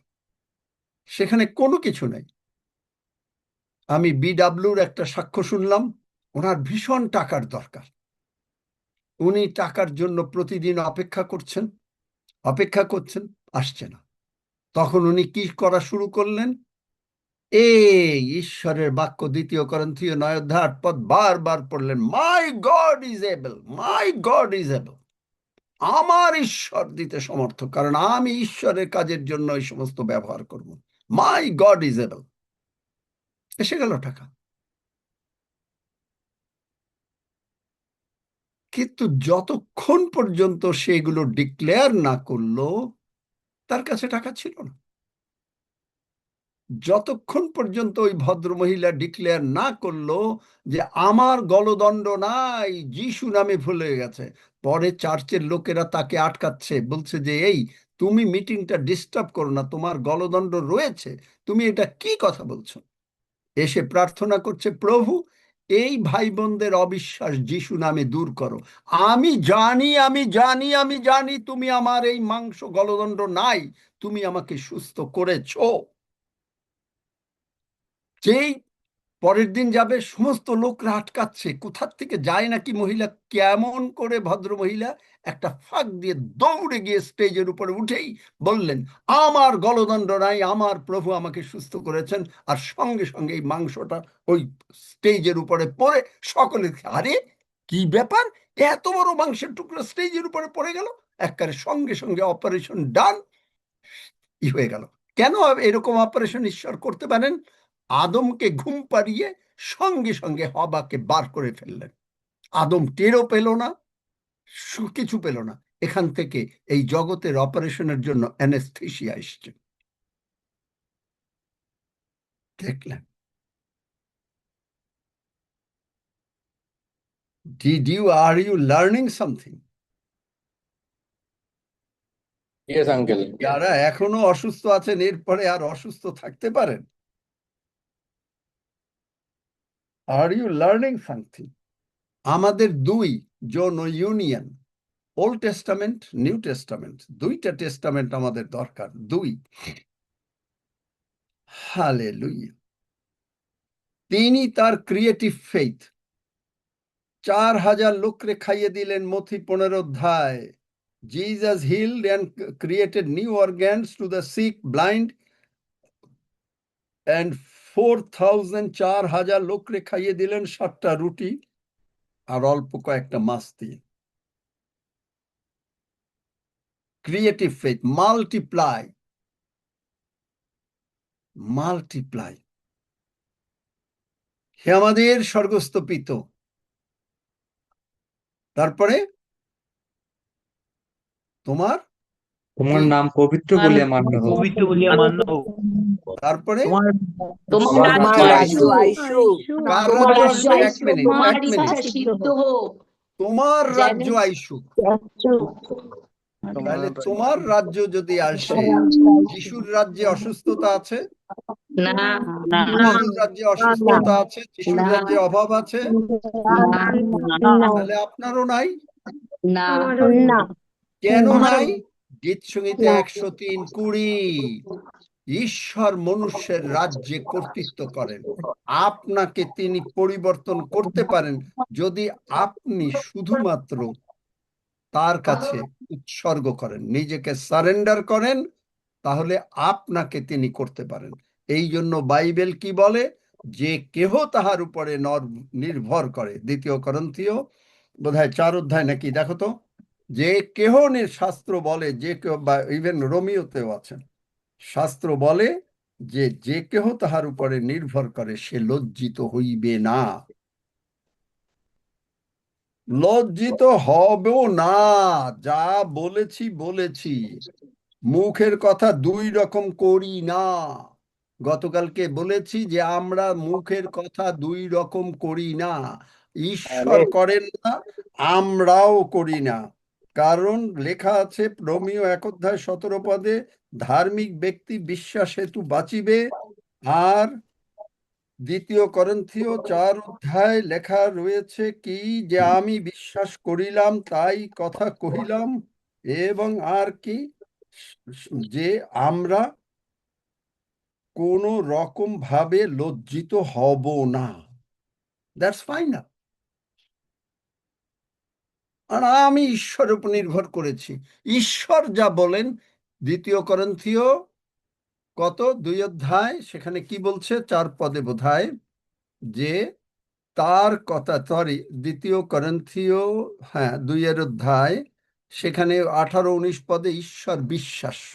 Speaker 1: সেখানে কোনো কিছু নাই। আমি বিডাব্লিউর একটা সাক্ষ্য শুনলাম, ওনার ভীষণ টাকার দরকার, উনি টাকার জন্য প্রতিদিন অপেক্ষা করছেন, আসছে না। তখন উনি কি করা শুরু করলেন? এই ঈশ্বরের বাক্য 2 করিন্থীয় 9:8 বারবার পড়লেন, my God is able, my God is able. আমার ঈশ্বর দিতে সমর্থ, কারণ আমি ঈশ্বরের কাজের জন্য এই সমস্ত ব্যবহার করব। মাই গড ইজ এবল। এসে গেল টাকা, কিন্তু যতক্ষণ পর্যন্ত সেগুলো ডিক্লেয়ার না করলো, তার কাছে টাকা ছিল না। যতক্ষণ পর্যন্ত ওই ভদ্রমহিলা ডিক্লেয়ার না করলো যে আমার গলদণ্ড নাই, যিশু নামে ভুলে গেছে, পরে চার্চের লোকেরা তাকে আটকাচ্ছে, বলছে যে এই, তুমি মিটিংটা ডিস্টার্ব করো না, তোমার গলদণ্ড রয়েছে, তুমি এটা কি কথা বলছো? এসে প্রার্থনা করছে, প্রভু, এই ভাই বোনদের অবিশ্বাস যিশু নামে দূর করো। আমি জানি, আমি জানি, আমি জানি তুমি আমার এই মাংস গলদণ্ড নাই, তুমি আমাকে সুস্থ করেছো। যেই পরের দিন যাবে, সমস্ত লোকরা আটকাচ্ছে, কোথার থেকে যায় নাকি মহিলা, কেমন করে ভদ্র মহিলা একটা ফাঁক দিয়ে দৌড়ে গিয়ে স্টেজের উপরে উঠেই বললেন, আমার গলদণ্ড নাই, আমার প্রভু আমাকে সুস্থ করেছেন। আর সঙ্গে সঙ্গে এই মাংসটা ওই স্টেজের উপরে পড়ে সকলে, আরে কি ব্যাপার, এত বড় মাংসের টুকরো স্টেজের উপরে পড়ে গেল, একবারে সঙ্গে সঙ্গে অপারেশন ডান, হয়ে গেল। কেন এরকম অপারেশন ঈশ্বর করতে পারেন? আদমকে ঘুম পাড়িয়ে সঙ্গে সঙ্গে হবাকে বার করে ফেললেন, আদম টেরও পেল না, কিছু পেল না। এখান থেকে এই জগতের অপারেশনের জন্য অ্যানেস্থেসিয়া এসছে। দেখলেন? are you learning something?
Speaker 6: Yes, uncle.
Speaker 1: যারা এখনো অসুস্থ আছেন, এরপরে আর অসুস্থ থাকতে পারেন? Are you learning something? আমাদের দুই যৌন union, old testament, new testament, দুইটা টেস্টামেন্ট আমাদের দরকার, দুই। হালেলুয়া। তিনি তার ক্রিয়েটিভ ফেইথ 4,000 লোকরে খাইয়ে দিলেন, মথি 15 অধ্যায়। Jesus healed and created new organs to the sick, blind and 4,000 লোকরে খাইয়ে দিলেন 7টা রুটি আর অল্প কয়েকটা মাছ দিয়ে। Creative faith, multiply. হে আমাদের স্বর্গস্থ পিত। তারপরে তোমার
Speaker 2: তোমার
Speaker 1: কি?
Speaker 2: নাম পবিত্র বলিয়া মান্য হোক।
Speaker 7: পবিত্র বলিয়া মান্য হোক।
Speaker 1: তারপরে
Speaker 4: তোমার
Speaker 5: তোমার
Speaker 4: রাজ্য
Speaker 5: রাজ্য
Speaker 4: আইসুক,
Speaker 5: আইসুক।
Speaker 1: কার
Speaker 4: তোমার
Speaker 1: রাজ্য
Speaker 4: রাজ্য
Speaker 1: আসবে? এক
Speaker 4: আইসুক,
Speaker 1: মিনিট,
Speaker 4: তোমার
Speaker 1: এক মিনিট।
Speaker 4: ইচ্ছা সিদ্ধ হোক।
Speaker 1: তোমার
Speaker 4: যেন-
Speaker 1: রাজ্য আইসুক। তাহলে তোমার রাজ্য যদি আসে, যিশুর রাজ্যে অসুস্থতা আছে,
Speaker 4: না,
Speaker 1: যিশুর রাজ্যে অসুস্থতা আছে, যিশুর
Speaker 4: না।
Speaker 1: রাজ্যে অভাব আছে,
Speaker 4: না,
Speaker 1: তাহলে আপনারও নাই।
Speaker 4: না,
Speaker 3: না
Speaker 1: কেন
Speaker 4: আমারও
Speaker 1: নাই? গীত সংহিতা 103:20, ঈশ্বর মনুষ্যের রাজ্যে কর্তৃত্ব করেন। আপনাকে তিনি পরিবর্তন করতে পারেন যদি আপনি শুধুমাত্র তার কাছে উৎসর্গ করেন, নিজেকে সারেন্ডার করেন, তাহলে আপনাকে তিনি করতে পারেন। এই জন্য বাইবেল কি বলে? যে কেহ তাহার উপরে নির্ভর করে, 2 করন্থীয় বোধহয় 4 অধ্যায় নাকি, দেখো তো, যে কেহ শাস্ত্র বলে, যে কেহ, বা ইভেন রোমিওতেও আছেন, শাস্ত্র বলে যে যে কেহ তাহার উপরে নির্ভর করে সে লজ্জিত হইবে না। লজ্জিত হবেও না। যা বলেছি, মুখের কথা 2 রকম করি না। গতকালকে বলেছি যে আমরা মুখের কথা 2 রকম করি না। ঈশ্বর করেন না, আমরাও করি না। কারণ লেখা আছে রোমীয় 1:17 ধার্মিক ব্যক্তি বিশ্বাস হেতু বাঁচিবে। আর 2 করন্থীয় 4 লেখা রয়েছে কি, যে আমি বিশ্বাস করিলাম তাই কথা কহিলাম, এবং আর কি, যে আমরা কোন রকম ভাবে লজ্জিত হব না। That's fine. আর আমি ঈশ্বরের উপর নির্ভর করেছি। ঈশ্বর যা বলেন, 2 করন্থীয় 2 সেখানে কি বলছে? 4 বোধহয়, যে তার কথা, সরি, 2 করন্থীয়, 2 সেখানে 18-19 ঈশ্বর বিশ্বাস্য।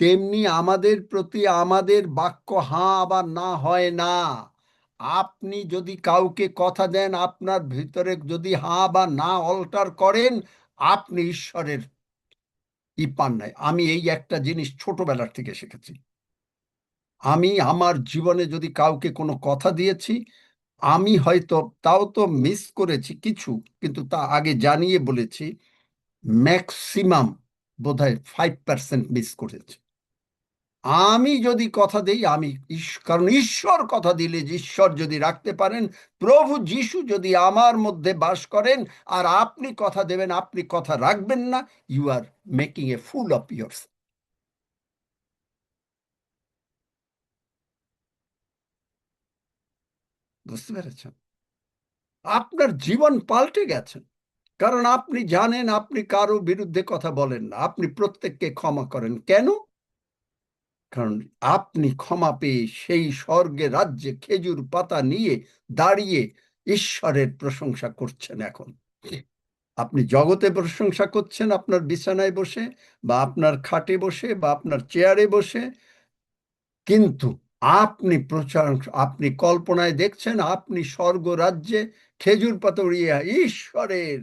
Speaker 1: তেমনি আমাদের প্রতি আমাদের বাক্য হাঁ আবার না হয় না। আপনি যদি কাউকে কথা দেন, আপনার ভিতরে যদি হাঁ বা না অল্টার করেন, আপনি ঈশ্বরের পান নাই। আমি এই একটা জিনিস ছোটবেলার থেকে শিখেছি। আমি আমার জীবনে যদি কাউকে কোনো কথা দিয়েছি, আমি হয়তো তাও তো মিস করেছি কিছু, কিন্তু তা আগে জানিয়ে বলেছি। ম্যাক্সিমাম বোধহয় 5% মিস করেছি। আমি যদি কথা দেই, কারণ ঈশ্বর কথা দিলে, ঈশ্বর যদি রাখতে পারেন, প্রভু যিশু যদি আমার মধ্যে বাস করেন, আর আপনি কথা দেবেন, আপনি কথা রাখবেন না, you are making a fool of yours. বুঝতে পেরেছেন? আপনার জীবন পাল্টে গেছে, কারণ আপনি জানেন আপনি কারো বিরুদ্ধে কথা বলেন না, আপনি প্রত্যেককে ক্ষমা করেন। কেন? কারণ আপনি ক্ষমা পেয়ে সেই স্বর্গের রাজ্যে খেজুর পাতা নিয়ে দাঁড়িয়ে ঈশ্বরের প্রশংসা করছেন। এখন আপনি জগতে প্রশংসা করছেন, আপনার বিছানায় বসে বা আপনার খাটে বসে বা আপনার চেয়ারে বসে, কিন্তু আপনি কল্পনায় দেখছেন আপনি স্বর্গ রাজ্যে খেজুর পাতা উড়িয়ে ঈশ্বরের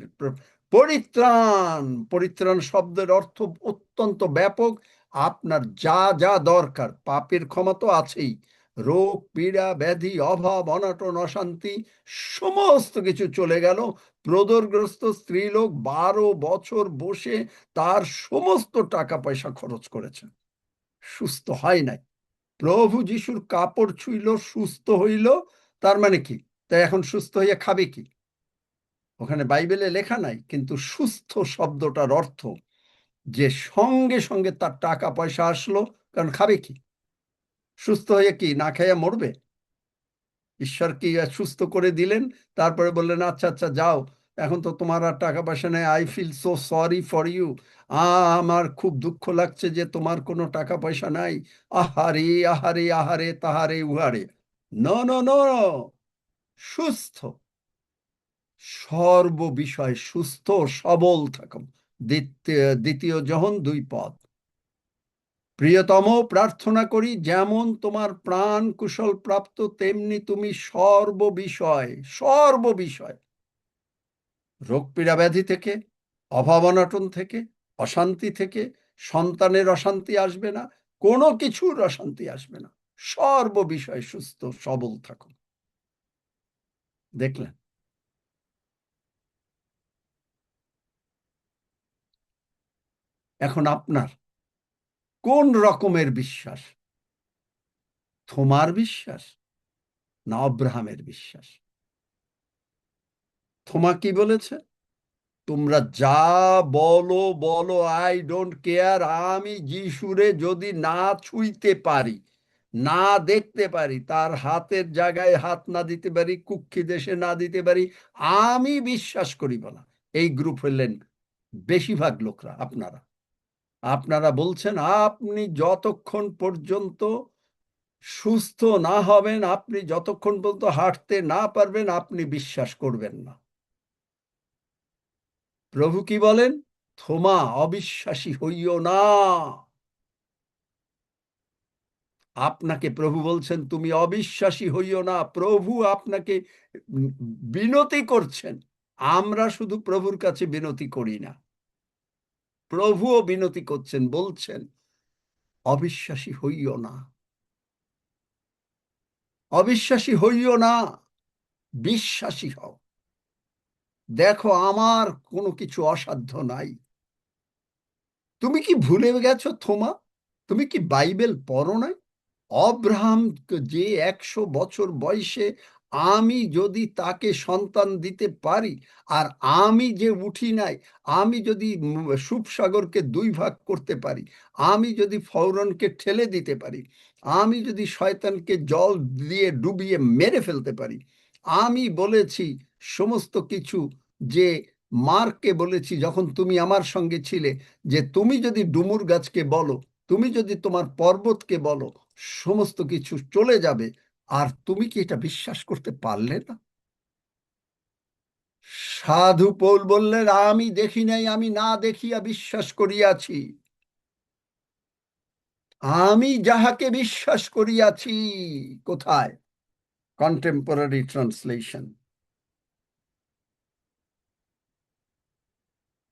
Speaker 1: পরিত্রাণ শব্দের অর্থ অত্যন্ত ব্যাপক। আপনার যা যা দরকার, পাপের ক্ষমা তো আছেই, রোগ পীড়া ব্যাধি অভাব অনটন অশান্তি সমস্ত কিছু চলে গেল। প্রদরগ্রস্ত স্ত্রীলোক 12 বছর বসে তার সমস্ত টাকা পয়সা খরচ করেছে, সুস্থ হয় নাই। প্রভু যিশুর কাপড় ছুঁইল, সুস্থ হইল। তার মানে কি? তাই এখন সুস্থ হইয়া খাবে কি? ওখানে বাইবেলে লেখা নাই, কিন্তু সুস্থ শব্দটার অর্থ যে সঙ্গে সঙ্গে তার টাকা পয়সা আসলো। কারণ খাবে কি? সুস্থ হয়ে কি না খাইয়া মরবে? ঈশ্বর কি সুস্থ করে দিলেন, তারপরে বললেন আচ্ছা আচ্ছা যাও, এখন তো তোমার আর টাকা পয়সা নেই, I feel so sorry for you, আমার খুব দুঃখ লাগছে যে তোমার কোনো টাকা পয়সা নাই, আহারে আহারে আহারে তাহারে উহারে। নো নো নো, সুস্থ, সর্ব বিষয় সুস্থ সবল থাকো। দ্বিতীয় যোহন 2 পদ। প্রিয়তম, প্রার্থনা করি যেমন তোমার প্রাণ কুশল প্রাপ্ত, তেমনি তুমি সর্ব বিষয় রোগ পীড়া ব্যাধি থেকে, অভাব অনটন থেকে, অশান্তি থেকে, সন্তানের অশান্তি আসবে না, কোনো কিছুর অশান্তি আসবে না, সর্ব বিষয় সুস্থ সবল থাকো। দেখলেন? এখন আপনার কোন রকমের বিশ্বাস? থোমার বিশ্বাস না অব্রাহামের বিশ্বাস? থোমা কি বলেছে? তোমরা যা বলো বলো, আই ডোন্ট কেয়ার, আমি যিশুরে যদি না ছুঁইতে পারি, না দেখতে পারি, তার হাতের জায়গায় হাত না দিতে পারি, কুক্ষি দেশে না দিতে পারি, আমি বিশ্বাস করিব না। এই গ্রুপ হলেন বেশিরভাগ লোকরা। আপনারা বলছেন আপনি যতক্ষণ পর্যন্ত সুস্থ না হবেন, আপনি যতক্ষণ পর্যন্ত হাঁটতে না পারবেন, আপনি বিশ্বাস করবেন না। প্রভু কি বলেন? থোমা, অবিশ্বাসী হইও না। আপনাকে প্রভু বলছেন তুমি অবিশ্বাসী হইও না। প্রভু আপনাকে বিনতি করছেন। আমরা শুধু প্রভুর কাছে বিনতি করি না, প্রভুও বিনতি করছেন, বলছেন অবিশ্বাসী হইও না, অবিশ্বাসী হইও না, বিশ্বাসী হও। দেখো আমার কোনো কিছু অসাধ্য নাই। তুমি কি ভুলে গেছো থোমা? তুমি কি বাইবেল পড়ো নাই? অব্রাহাম যে 100 বছর বয়সে, আমি যদি তাকে সন্তান দিতে পারি, আর আমি যে উঠি নাই, আমি যদি সুপসাগরকে 2 ভাগ করতে পারি, আমি যদি ফৌরনকে ঠেলে দিতে পারি, আমি যদি শয়তানকে জল দিয়ে ডুবিয়ে মেরে ফেলতে পারি, আমি বলেছি সমস্ত কিছু, যে মার্ককে বলেছি যখন তুমি আমার সঙ্গে ছিলে, যে তুমি যদি ডুমুর গাছকে বলো, তুমি যদি তোমার পর্বতকে বলো, সমস্ত কিছু চলে যাবে। আর তুমি কি এটা বিশ্বাস করতে পারলে না? সাধু পৌল বললেন আমি দেখি নাই, আমি না দেখিয়া বিশ্বাস করিয়াছি। আমি যাহাকে বিশ্বাস করিয়াছি। কোথায়? Contemporary translation.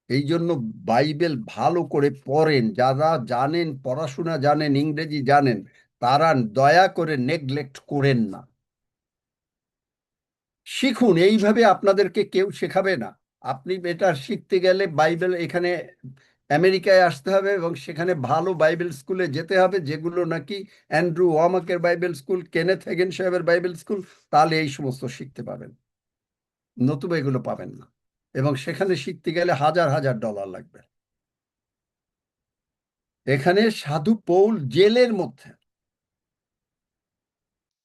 Speaker 1: এই জন্য বাইবেল ভালো করে পড়েন। যারা জানেন, পড়াশোনা জানেন, ইংরেজি জানেন, তারা দয়া করে নেগলেক্ট করেন না। শিখুন। এইভাবে আপনাদেরকে কেউ শেখাবে না। আপনি এটা শিখতে গেলে বাইবেল, এখানে আমেরিকায় আসতে হবে এবং সেখানে ভালো বাইবেল স্কুলে যেতে হবে, যেগুলো নাকি অ্যান্ড্রু ওয়ামাকের বাইবেল স্কুল, কেনেথ হেগেন সাহেবের বাইবেল স্কুল, তাহলে এই সমস্ত শিখতে পাবেন, নতুবা এগুলো পাবেন না। এবং সেখানে শিখতে গেলে হাজার হাজার ডলার লাগবে। এখানে সাধু পৌল জেলের মধ্যে,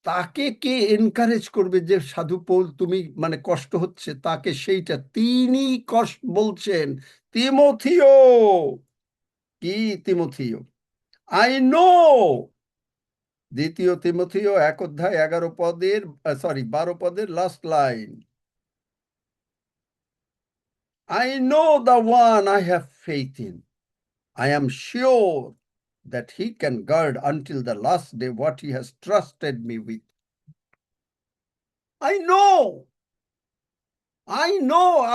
Speaker 1: তাকে কে এনকারেজ করবে যে সাধু পৌল তুমি মানে কষ্ট হচ্ছে তাকে? সেইটা তিনি কষ্ট বলছেন, তিমথিও। কি তিমথিও? I know. 2 তিমথিও 1 অধ্যায় 11 পদের, 12 পদের last line. I know the one I have faith in. I am sure that he can guard until the last day what he has trusted me with. I know.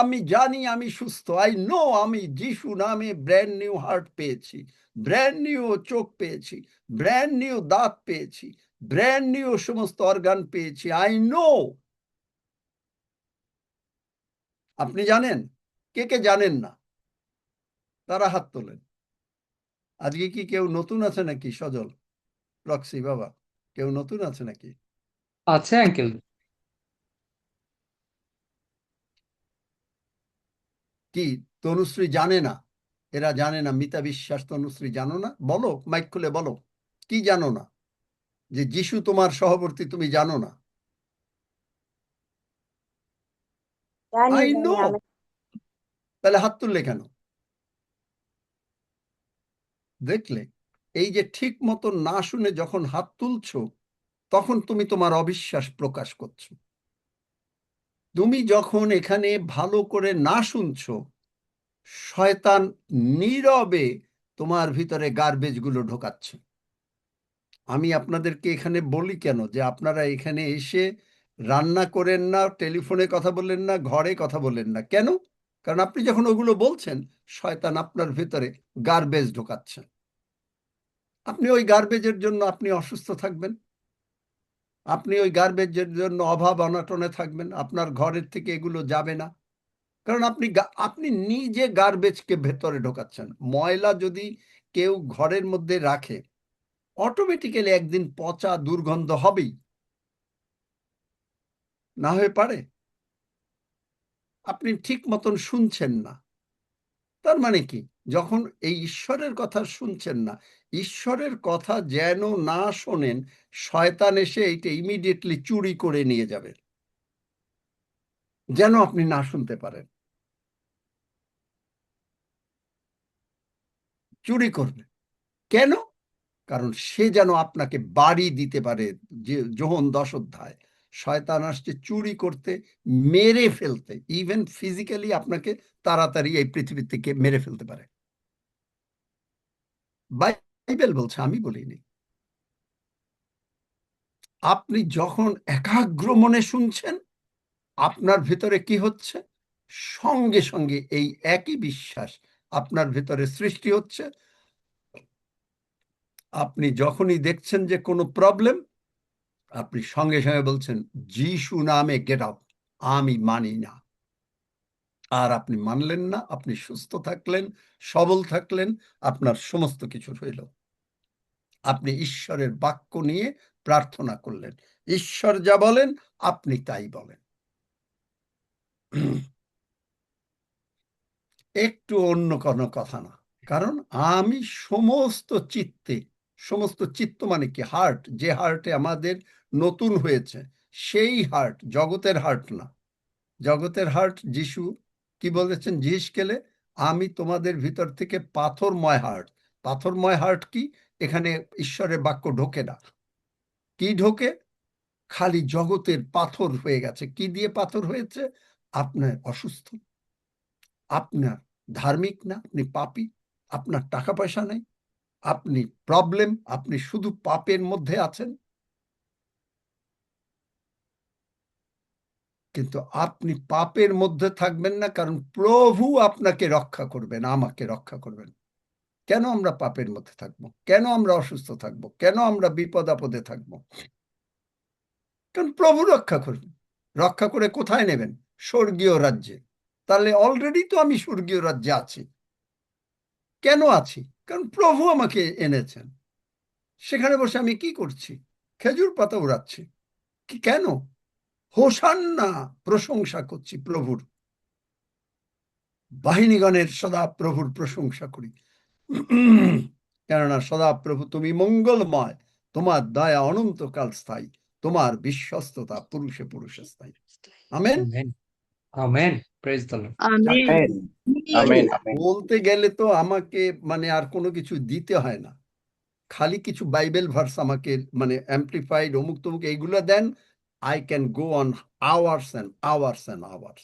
Speaker 1: আমি জানি আমি সুস্থ। I know আমি যিশু নামে brand new heart পেয়েছি, brand new চোখ পেয়েছি, ব্র্যান্ড নিউ দাঁত পেয়েছি, ব্র্যান্ড নিউ সমস্ত অর্গান পেয়েছি। I know. আপনি জানেন? কে কে জানেন না? তারা হাত তোলেন। আজকে কি কেউ নতুন আছে নাকি? সজল, রক্সি বাবা, কেউ নতুন আছে নাকি?
Speaker 2: আছে আঙ্কেল।
Speaker 1: কি তনুশ্রী জানে না? এরা জানে না? মিতা বিশ্বাস, তনুশ্রী জানো না? বলো, মাইক খুলে বলো, কি জানো না? যে যিশু তোমার সহবর্তী তুমি জানো না?
Speaker 3: জানি
Speaker 1: আই
Speaker 3: জানি
Speaker 1: নো।
Speaker 3: আমি
Speaker 1: তাহলে হাত তুললে কেন? দেখলে, এই যে ঠিক মতো না শুনে যখন হাত তুলছো, তখন তুমি তোমার অবিশ্বাস প্রকাশ করছো। তুমি যখন এখানে ভালো করে না শুনছো, শয়তান নীরবে তোমার ভিতরে গার্বেজ গুলো ঢোকাচ্ছে। আমি আপনাদেরকে এখানে বলি কেন যে আপনারা এখানে এসে রান্না করেন না, টেলিফোনে কথা বলেন না, ঘরে কথা বলেন না। কেন? কারণ আপনি যখন ওগুলো বলছেন, শয়তান আপনার ভিতরে গার্বেজ ঢোকাচ্ছে। আপনি ওই গার্বেজের জন্য আপনি অসুস্থ থাকবেন, আপনি ওই গার্বেজের জন্য অভাব অনটনে থাকবেন, আপনার ঘরের থেকে এগুলো যাবে না। কারণ আপনি নিজে গার্বেজকে ভেতরে ঢোকাচ্ছেন। ময়লা যদি কেউ ঘরের মধ্যে রাখে, অটোমেটিক্যালি একদিন পচা দুর্গন্ধ হবেই, না হয়ে পারে? আপনি ঠিক মতন শুনছেন না, তার মানে কি? যখন এই ঈশ্বরের কথা শুনছেন না, ঈশ্বরের কথা যেন না শোনেন, শয়তান এসে এইটা ইমিডিয়েটলি চুরি করে নিয়ে যাবে, যেন আপনি না শুনতে পারেন। চুরি করবে কেন? কারণ সে যেন আপনাকে বাড়ি দিতে পারে। যে যোহন 10 অধ্যায়, শয়তান আসছে চুরি করতে, মেরে ফেলতে, ইভেন ফিজিক্যালি আপনাকে তাড়াতাড়ি এই পৃথিবী থেকে মেরে ফেলতে পারে। বাইবেল বলছে, আমি বলিনি। আপনি যখন একাগ্র মনে শুনছেন, আপনার ভিতরে কি হচ্ছে? সঙ্গে সঙ্গে এই একই বিশ্বাস আপনার ভিতরে সৃষ্টি হচ্ছে। আপনি যখনই দেখছেন যে কোনো প্রবলেম, আপনি সঙ্গে সঙ্গে বলছেন, যিশু নামে গেট আউট, আমি মানি না। আর আপনি মানলেন না, আপনি সুস্থ থাকলেন, সবল থাকলেন, আপনার সমস্ত কিছু হইল। আপনি ঈশ্বরের বাক্য নিয়ে প্রার্থনা করলেন, ঈশ্বর যা বলেন আপনি তাই বলেন। একটু অন্য কোনো কথা না। কারণ আমি সমস্ত চিত্ত মানে কি? হার্ট, যে হার্টে আমাদের নতুন হয়েছে, সেই হার্ট, জগতের হার্ট না। জগতের হার্ট যিশু কি বলেছেন জিহিসকেলে? আমি তোমাদের ভিতর থেকে পাথরময় হার্ট। পাথরময় হার্ট কি? এখানে ঈশ্বরের বাক্য ঢোকে না। কি ঢোকে? খালি জগতের পাথর হয়ে গেছে। কি দিয়ে পাথর হয়েছে? আপনার অসুস্থ, আপনার ধার্মিক না, আপনি পাপী, আপনার টাকা পয়সা নেই, আপনি প্রবলেম, আপনি শুধু পাপের মধ্যে আছেন। কিন্তু আপনি পাপের মধ্যে থাকবেন না, কারণ প্রভু আপনাকে রক্ষা করবেন, আমাকে রক্ষা করবেন। কেন আমরা পাপের মধ্যে থাকবো? কেন আমরা অসুস্থ থাকবো? কেন আমরা বিপদ আপদে থাকবো? কারণ প্রভু রক্ষা করবেন। রক্ষা করে কোথায় নেবেন? স্বর্গীয় রাজ্যে। তাহলে অলরেডি তো আমি স্বর্গীয় রাজ্যে আছি। কেন আছি? কারণ প্রভু আমাকে এনেছেন। সেখানে বসে আমি কি করছি? খেজুর পাতা উড়াচ্ছি। কেন? হোসান্না প্রশংসা করছি প্রভুর। বাহিনীগণের সদা প্রভুর প্রশংসা করি। কেননা সদা প্রভু তুমি মঙ্গলময়, তোমার দয়া অনন্তকাল স্থায়ী, তোমার বিশ্বস্ততা পুরুষে পুরুষে স্থায়ী। Amen.
Speaker 2: Amen. Amen. Praise the lord.
Speaker 5: Amen.
Speaker 6: Amen amen
Speaker 1: বলতে গেলে তো আমাকে মানে আর কোনো কিছু দিতে হয় না, খালি কিছু বাইবেল ভার্স আমাকে মানে অ্যাম্পলিফাইড অমুক তমুক এইগুলো দেন, I can go on hours and hours and hours.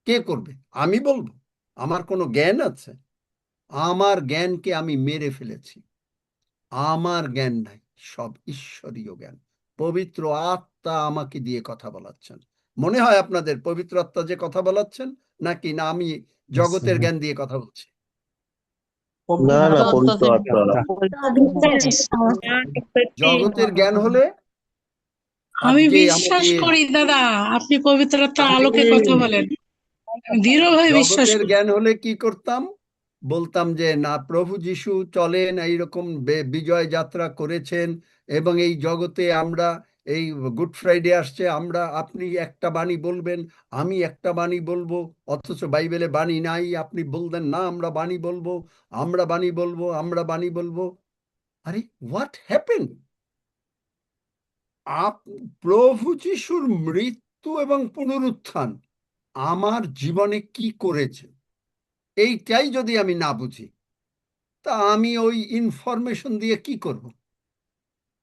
Speaker 1: কে করবে? আমি বলবো? আমার কোনো জ্ঞান আছে? আমার জ্ঞানকে আমি মেরে ফেলেছি। আমার জ্ঞান নাই, সব ঈশ্বরীয় জ্ঞান। পবিত্র আত্মা আমাকে দিয়ে কথা বলাচ্ছেন। মনে হয় আপনাদের পবিত্র আত্মা যে কথা বলাচ্ছেন, নাকি না আমি জগতের জ্ঞান দিয়ে কথা বলছি?
Speaker 6: না না পবিত্র আত্মা
Speaker 1: জগতের জ্ঞান হলে
Speaker 7: আমি
Speaker 1: আজকে
Speaker 7: বিশ্বাস
Speaker 1: আমাদের
Speaker 7: করি দাদা, আপনি পবিত্রতার আলোকে কথা বলেন। আমি দৃঢ়ভাবে বিশ্বাস
Speaker 1: জগতের
Speaker 7: করি।
Speaker 1: জ্ঞান হলে কি করতাম? বলতাম যে না, প্রভু যিশু চলেন, এইরকম বিজয় যাত্রা করেছেন, এবং এই জগতে আমরা এই গুড ফ্রাইডে আসছে, আপনি একটা বাণী বলবেন, আমি একটা বাণী বলবো, অথচ বাইবেলে বাণী নাই। আপনি বলতেন না আমরা বাণী বলবো, আমরা বাণী বলবো, আমরা বাণী বলবো। আরে হোয়াট হ্যাপেন? প্রভু যিশুর মৃত্যু এবং পুনরুত্থান আমার জীবনে কি করেছে? এইটাই যদি আমি না বুঝি, তা আমি ওই ইনফরমেশন দিয়ে কি করব?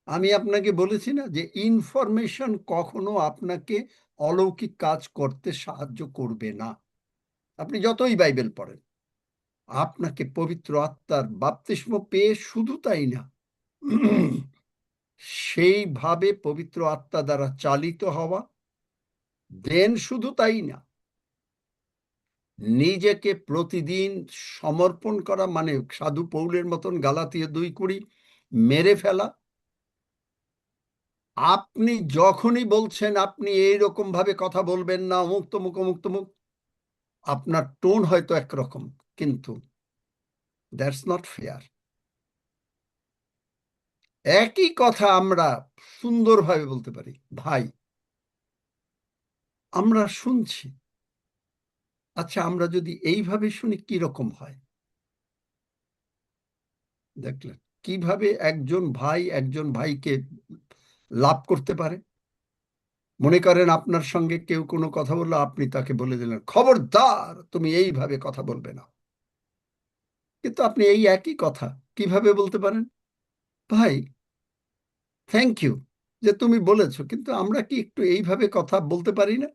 Speaker 1: আমি আপনাকে বলেছি না যে ইনফরমেশন কখনো আপনাকে অলৌকিক কাজ করতে সাহায্য করবে না। আপনি যতই বাইবেল পড়েন, আপনাকে পবিত্র আত্মার বাপ্তিস্ম পেয়ে শুধু তাই না, সেইভাবে পবিত্র আত্মা দ্বারা চালিত হওয়া, দেন শুধু তাই না, নিজেকে প্রতিদিন সমর্পণ করা, মানে সাধু পৌলের মতন গালাতীয় 2:20 মেরে ফেলা। আপনি যখনই বলছেন আপনি এইরকম ভাবে কথা বলবেন না, অমুক তমুক অমুক তমুক, আপনার টোন হয়তো একরকম, কিন্তু দ্যাটস নট ফেয়ার। একই কথা আমরা সুন্দরভাবে বলতে পারি, ভাই আমরা শুনছি, আচ্ছা আমরা যদি এইভাবে শুনি কি রকম হয়? দেখলেন কিভাবে একজন ভাই একজন ভাইকে লাভ করতে পারে? মনে করেন আপনার সঙ্গে কেউ কোনো কথা বললো, আপনি তাকে বলে দিলেন, খবরদার তুমি এইভাবে কথা বলবে না। কিন্তু আপনি এই একই কথা কিভাবে বলতে পারেন? ভাই থ্যাংক ইউ যে তুমি বলেছো, কিন্তু আমরা কি একটু এইভাবে কথা বলতে পারি না?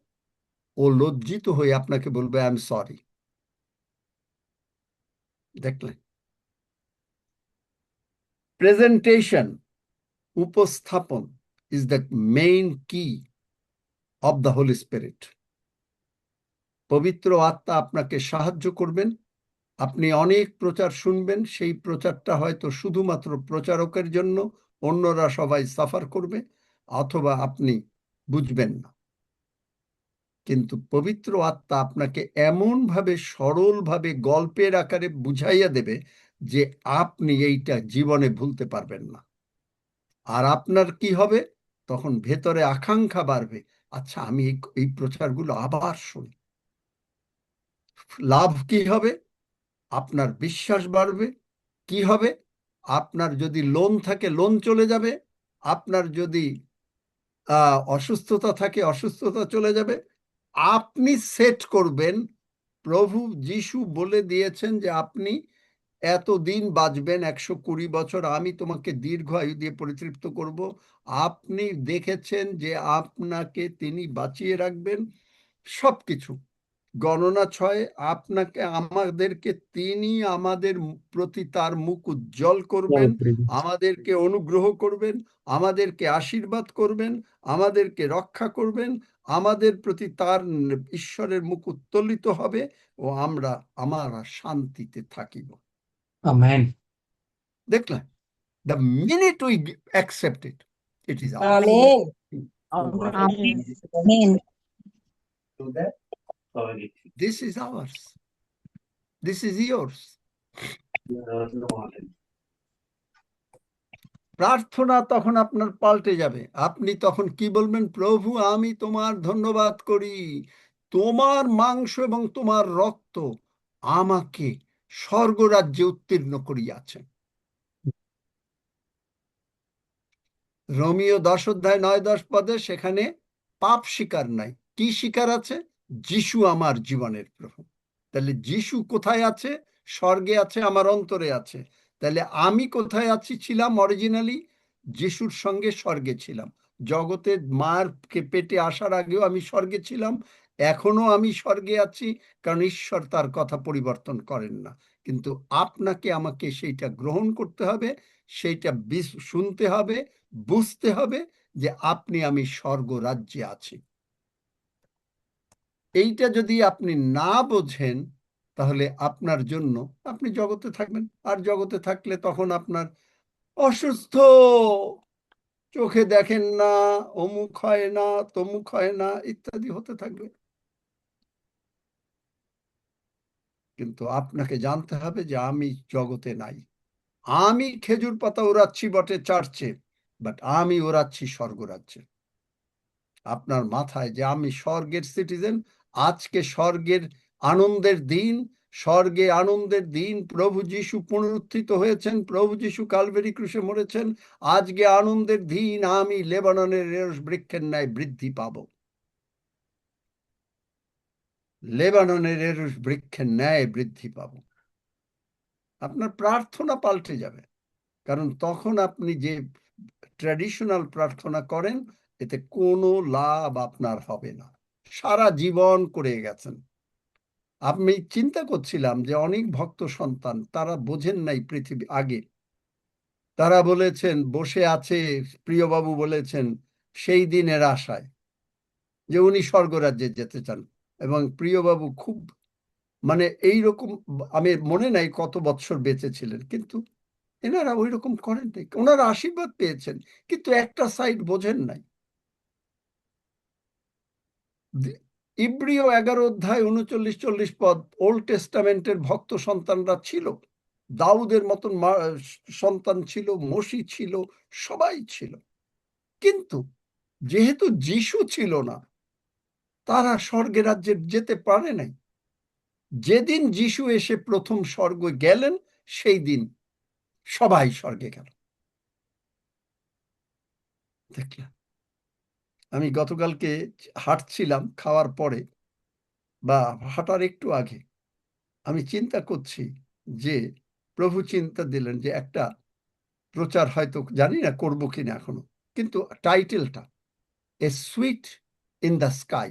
Speaker 1: ও লজ্জিত হয়ে আপনাকে বলবে আই এম সরি। দেখলেন, প্রেজেন্টেশন, উপস্থাপন ইজ দ্য মেইন কি অব দ্য হোলি স্পিরিট। পবিত্র আত্মা আপনাকে সাহায্য করবেন। আপনি অনেক প্রচার শুনবেন, সেই প্রচারটা হয়তো শুধুমাত্র প্রচারকের জন্য, অন্যরা সবাই সাফার করবে, অথবা আপনি বুঝবেন না। কিন্তু পবিত্র আত্মা আপনাকে এমনভাবে সরলভাবে গল্পের আকারে বুঝাইয়া দেবে যে আপনি এইটা জীবনে ভুলতে পারবেন না। আর আপনার কি হবে? তখন ভেতরে আকাঙ্ক্ষা বাড়বে, আচ্ছা আমি এই প্রচারগুলো আবার শুনি। লাভ কি হবে? আপনার বিশ্বাস বাড়বে। কি হবে? আপনার যদি লোন থাকে লোন চলে যাবে, আপনার যদি অসুস্থতা থাকে অসুস্থতা চলে যাবে। আপনি সেট করবেন, প্রভু যিশু বলে দিয়েছেন যে আপনি এতদিন বাঁচবেন, 120 বছর, আমি তোমাকে দীর্ঘ আয়ু দিয়ে পরিতৃপ্ত করব। আপনি দেখেছেন যে আপনাকে তিনি বাঁচিয়ে রাখবেন। সবকিছু গণনা ছয়, আপনাকে আমাদেরকে তিনি আমাদের প্রতি তার মুখ উজ্জ্বল করবেন, আমাদেরকে অনুগ্রহ করবেন, আমাদেরকে আশীর্বাদ করবেন, আমাদেরকে রক্ষা করবেন, আমাদের প্রতি তার ঈশ্বরের মুখ উত্তোলিত হবে ও আমরা শান্তিতে থাকিব।
Speaker 2: আমেন।
Speaker 1: দেখলেন, the minute we accept it, it is ours.
Speaker 3: Amen.
Speaker 4: Amen.
Speaker 1: This is ours. This is yours. প্রার্থনা তখন আপনার পাল্টে যাবে। আপনি তখন কি বলবেন? প্রভু আমি তোমার ধন্যবাদ করি, তোমার মাংস এবং তোমার রক্ত আমাকে স্বর্গরাজ্যে উত্তীর্ণ করিয়াছে। রোমিও 10:9-10 সেখানে পাপ স্বীকার নাই, কি স্বীকার আছে? যিশু আমার জীবনের প্রভু। তাহলে যিশু কোথায় আছে? স্বর্গে আছে, আমার অন্তরে আছে। তাহলে আমি কোথায় আছি? ছিলাম অরিজিনালি যিশুর সঙ্গে স্বর্গে ছিলাম। জগতে মার পেটে আসার আগেও আমি স্বর্গে ছিলাম, এখনো আমি স্বর্গে আছি, কারণ ঈশ্বর তার কথা পরিবর্তন করেন না। কিন্তু আপনাকে আমাকে সেইটা গ্রহণ করতে হবে, সেইটা শুনতে হবে, বুঝতে হবে যে আপনি আমি স্বর্গ রাজ্যে আছি। এইটা যদি আপনি না বোঝেন, তাহলে আপনার জন্য আপনি জগতে থাকবেন, আর জগতে থাকলে তখন আপনার অসুস্থ, চোখে দেখেন না, অমুক হয় না, তমুক হয় না, ইত্যাদি হতে থাকবে। কিন্তু আপনাকে জানতে হবে যে আমি জগতে নাই। আমি খেজুর পাতা ওড়াচ্ছি বটে চার্চে, বাট আমি ওড়াচ্ছি স্বর্গরাজ্যে। আপনার মাথায় যে আমি স্বর্গের সিটিজেন, আজকে স্বর্গের আনন্দের দিন, স্বর্গে আনন্দের দিন। প্রভু যিশু পুনরুত্থিত হয়েছেন, প্রভু যিশু কালভেরি ক্রুশে মরেছেন। আজকে আনন্দের দিন, আমি লেবাননের বৃক্ষের ন্যায় বৃদ্ধি পাব। লেবাননের এরুশ বৃক্ষের ন্যায় বৃদ্ধি পাবো। আপনার প্রার্থনা পাল্টে যাবে, কারণ তখন আপনি যে ট্র্যাডিশনাল প্রার্থনা করেন এতে কোনো লাভ আপনার হবে না, সারা জীবন করে গেছেন। আমি চিন্তা করছিলাম যে অনেক ভক্ত সন্তান তারা বোঝেন নাই পৃথিবী আগে, তারা বলেছেন বসে আছে, প্রিয়বাবু বলেছেন সেই দিনের আশায় যে উনি স্বর্গরাজ্যে যেতে চান, এবং প্রিয়বাবু খুব মানে এইরকম, আমি মনে নাই কত বৎসর বেঁচে ছিলেন, কিন্তু এনারা ওই রকম করেন নাই, ওনারা আশীর্বাদ পেয়েছেন, কিন্তু একটা সাইড বোঝেন নাই। ইব্রিয় 11 অধ্যায় 39-40 পদ, ওল্ড টেস্টামেন্টের ভক্ত সন্তানরা ছিল, দাউদের মতন সন্তান ছিল, মসি ছিল, সবাই ছিল, কিন্তু যেহেতু যিশু ছিল না তারা স্বর্গের রাজ্যে যেতে পারে নাই। যেদিন যিশু এসে প্রথম স্বর্গে গেলেন সেই দিন সবাই স্বর্গে গেল। দেখলাম, আমি গতকালকে হাঁটছিলাম খাওয়ার পরে বা হাঁটার একটু আগে, আমি চিন্তা করছি যে প্রভু চিন্তা দিলেন যে একটা প্রচার হয়তো জানি না করবো কিনা এখনো, কিন্তু টাইটেলটা a sweet in the sky,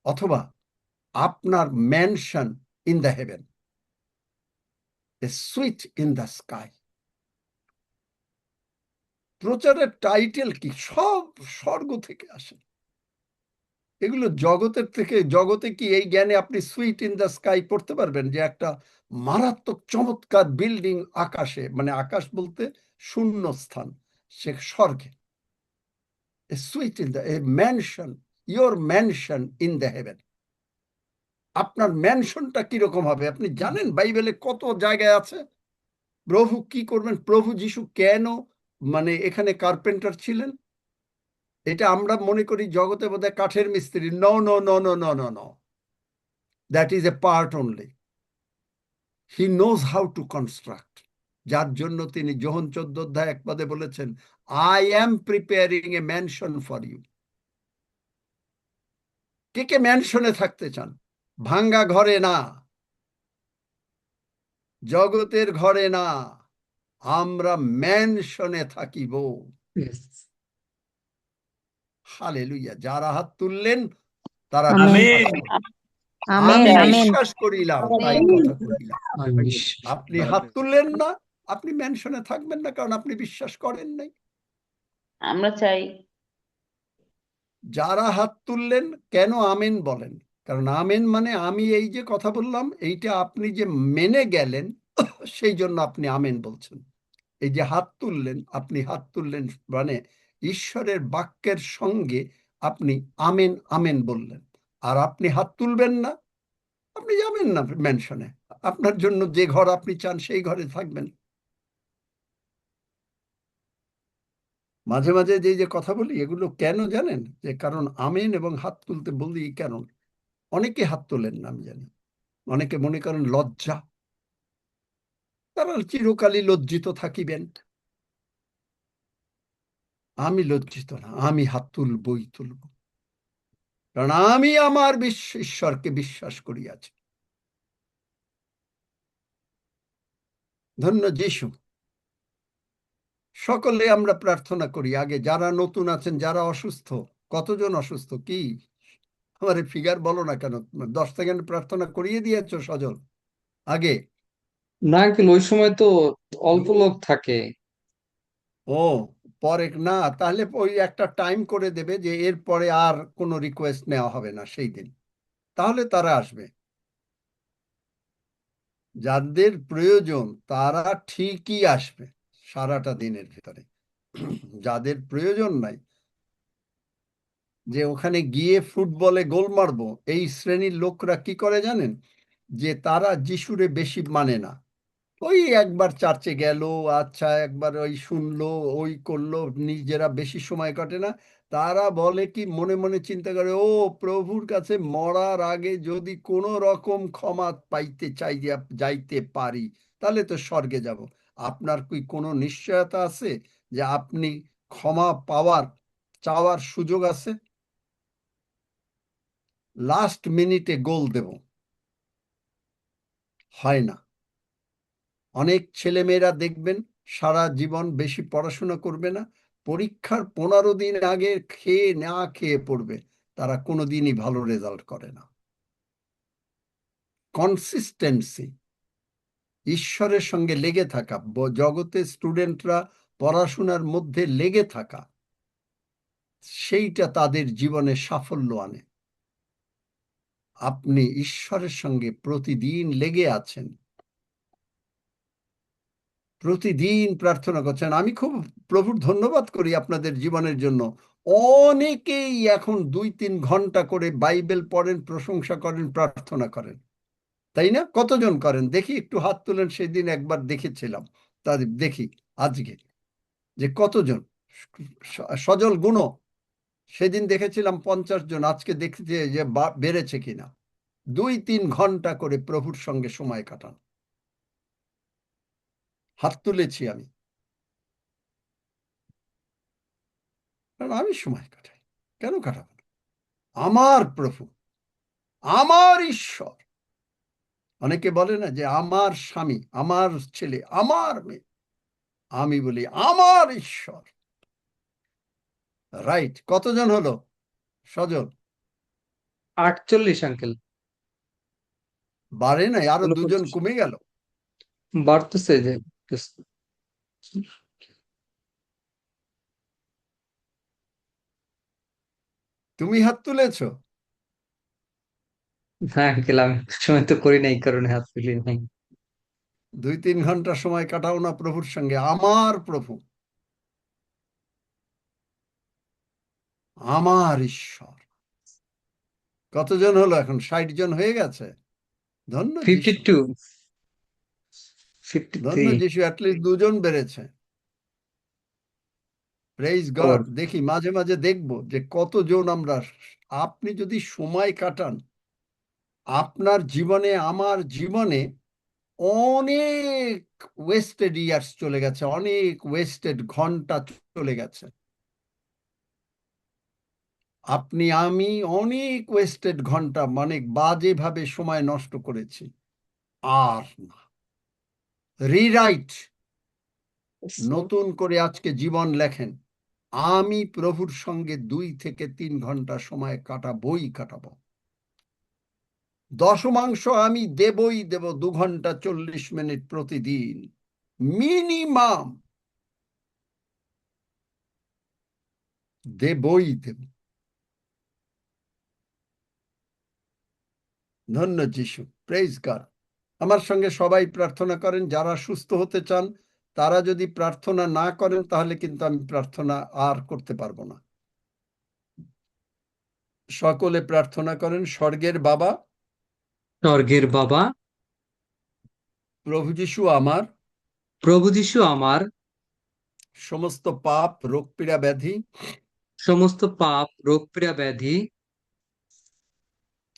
Speaker 1: অথবা আপনার mansion in the haven. A sweet in the sky, প্রচারের টাইটেল কি? সব স্বর্গ থেকে আসে, এগুলো জগতের থেকে। জগতে কি এই জ্ঞানে আপনি সুইট ইন দ্য স্কাই পড়তে পারবেন যে একটা মারাত্মক চমৎকার বিল্ডিং আকাশে, মানে আকাশ বলতে শূন্য স্থান, সে স্বর্গে। A sweet in the, A mansion, your mansion in the haven. আপনার ম্যানশনটা কিরকম হবে আপনি জানেন? বাইবেলে কত জায়গায় আছে। প্রভু কি করবেন, প্রভু যিশু কেন মানে এখানে কার্পেন্টার ছিলেন? এটা আমরা মনে করি জগতে বোধহয় কাঠের মিস্ত্রি। No no no no no no no, that is a part only. He knows how to construct, যার জন্য তিনি যোহন 14 অধ্যায় 1 পদে বলেছেন, I am preparing a mansion for you. কে কে ম্যানশনে থাকতে চান? ভাঙ্গা ঘরে না, জগতের ঘরে না, আমরা ম্যানশনে থাকিব। হালেলুয়া। যারা হাত তুললেন তারা বিশ্বাস করুন। আমি বিশ্বাস করিলাম তাই কথা করিলাম। আপনি হাত তুললেন না, আপনি ম্যানশনে থাকবেন না, কারণ আপনি বিশ্বাস করেন নাই।
Speaker 4: আমরা চাই।
Speaker 1: যারা হাত তুললেন কেন আমেন বলেন? কারণ আমেন মানে আমি এই যে কথা বললাম এইটা আপনি যে মেনে গেলেন সেই জন্য আপনি আমেন বলছেন। এই যে হাত তুললেন, আপনি হাত তুললেন মানে ঈশ্বরের বাক্যের সঙ্গে আপনি আমেন আমেন বললেন। আর আপনি হাত তুলবেন না, আপনি যাবেন না ম্যানশনে। আপনার জন্য যে ঘর আপনি চান সেই ঘরে থাকবেন। মাঝে মাঝে যে কথা বলি এগুলো কেন জানেন? যে কারণ আমেন এবং হাত তুলতে বলি কেন? অনেকে হাত তোলেন না আমি জানি, অনেকে মনে করেন লজ্জা, তারা চিরকালই লজ্জিত থাকিবেন। আমি লজ্জিত না, আমি হাত তুলবই তুলব, কারণ আমি আমার ঈশ্বরকে বিশ্বাস করিয়াছি। ধন্য যিশু। সকলে আমরা প্রার্থনা করি। আগে যারা নতুন আছেন, যারা অসুস্থ, কতজন অসুস্থ কি আমার ফিগার বলো না কেন? 10 সেকেন্ড প্রার্থনা করিয়ে দিয়েছো সজল আগে?
Speaker 2: না আঙ্কেল, ওই সময় তো অল্প লোক থাকে।
Speaker 1: ও পরে না, তাহলে ওই একটা টাইম করে দেবে যে এর পরে আর কোনো রিকোয়েস্ট নেওয়া হবে না সেই দিন, তাহলে তারা আসবে। যাদের প্রয়োজন তারা ঠিকই আসবে সারাটা দিনের ভিতরে। যাদের প্রয়োজন নাই, যে ওখানে গিয়ে ফুটবলে গোল মারবো, এই শ্রেণীর লোকরা কি করে জানেন? যে তারা যিশুরে বেশি মানে না। ওই একবার চার্চে গেল, আচ্ছা একবার ওই শুনলো, ওই করলো, নিজেরা বেশি সময় কাটে না। তারা বলে কি, মনে মনে চিন্তা করে, ও প্রভুর কাছে মরার আগে যদি কোনো রকম ক্ষমা পাইতে যাইতে পারি তাহলে তো স্বর্গে যাব। আপনার কি কোনো নিশ্চয়তা আছে যে আপনি ক্ষমা চাওয়ার সুযোগ আছে? লাস্ট মিনিটে গোল দেব, হয় না। অনেক ছেলেমেয়েরা দেখবেন সারা জীবন বেশি পড়াশোনা করবে না, পরীক্ষার 15 দিন আগে খেয়ে না খেয়ে পড়বে, তারা কোনোদিনই ভালো রেজাল্ট করে না। কনসিস্টেন্সি, ঈশ্বরের সঙ্গে লেগে থাকা, জগতে স্টুডেন্টরা পড়াশোনার মধ্যে লেগে থাকা, সেইটা তাদের জীবনে সাফল্য আনে। আপনি ঈশ্বরের সঙ্গে প্রতিদিন লেগে আছেন, প্রতিদিন প্রার্থনা করছেন। আমি খুব প্রভুর ধন্যবাদ করি আপনাদের জীবনের জন্য। অনেকেই এখন 2-3 ঘন্টা করে বাইবেল পড়েন, প্রশংসা করেন, প্রার্থনা করেন, তাই না? কতজন করেন দেখি, একটু হাত তুলেন। সেদিন একবার দেখেছিলাম, তাদের দেখি আজকে যে কতজন। সজল গুণ, সেদিন দেখেছিলাম 50 জন, আজকে দেখছি যে বেড়েছে কিনা। 2-3 ঘন্টা করে প্রভুর সঙ্গে সময় কাটান। হাত তুলেছি আমি, কারণ আমি সময় কাটাই। কেন কাটাবো না? আমার প্রভু, আমার ঈশ্বর। অনেকে বলে না যে আমার স্বামী, আমার ছেলে, আমার মেয়ে। আমি বলি আমার ঈশ্বর। রাইট? কতজন হলো সজল?
Speaker 2: 48 আঙ্কেল।
Speaker 1: বাড়ে নাই, আরো 2 জন
Speaker 2: 49
Speaker 1: কমে গেল।
Speaker 2: বাড়তেছে যে।
Speaker 1: তুমি হাত তুলেছো?
Speaker 2: হ্যাঁ আঙ্কেল, আমি সময় তো করি নাই, এই কারণে হাত তুলি নাই।
Speaker 1: 2-3 ঘন্টা সময় কাটাও না প্রভুর সঙ্গে? আমার প্রভু, আমার ঈশ্বর। কতজন হলো এখন? 60 জন হয়ে গেছে। ধন্য যিশু,
Speaker 2: 52,
Speaker 1: ধন্য
Speaker 2: 53।
Speaker 1: যিশু, অ্যাটলিস্ট 2 জন বেড়েছে। Praise god. দেখি মাঝে মাঝে দেখবো যে কতজন আমরা। আপনি যদি সময় কাটান, আপনার জীবনে, আমার জীবনে অনেক ওয়েস্টেড ইয়ার্স চলে গেছে, অনেক ওয়েস্টেড ঘন্টা চলে গেছে। আপনি, আমি অনেক ওয়েস্টেড ঘন্টা, মানে বাজে ভাবে সময় নষ্ট করেছি। আর না, রিরাইট, নতুন করে আজকে জীবন লেখেন। আমি প্রভুর সঙ্গে 2 থেকে 3 ঘন্টা সময় কাটাবই কাটাবো। দশমাংশ আমি দেবই দেব, 2 ঘন্টা 40 মিনিট প্রতিদিন মিনিমাম দেবই দেব। ধন্য যিশু, প্রেজ গড। আমার সঙ্গে সবাই প্রার্থনা করেন। যারা সুস্থ হতে চান, তারা যদি প্রার্থনা না করেন তাহলে কিন্তু আমি প্রার্থনা আর করতে পারবো না। সকলে প্রার্থনা করেন। স্বর্গের বাবা,
Speaker 2: স্বর্গের বাবা,
Speaker 1: প্রভু যিশু আমার
Speaker 2: প্রভু যিশু আমার
Speaker 1: সমস্ত পাপ, রোগ পীড়া, ব্যাধি,
Speaker 2: সমস্ত পাপ, রোগ পীড়া, ব্যাধি,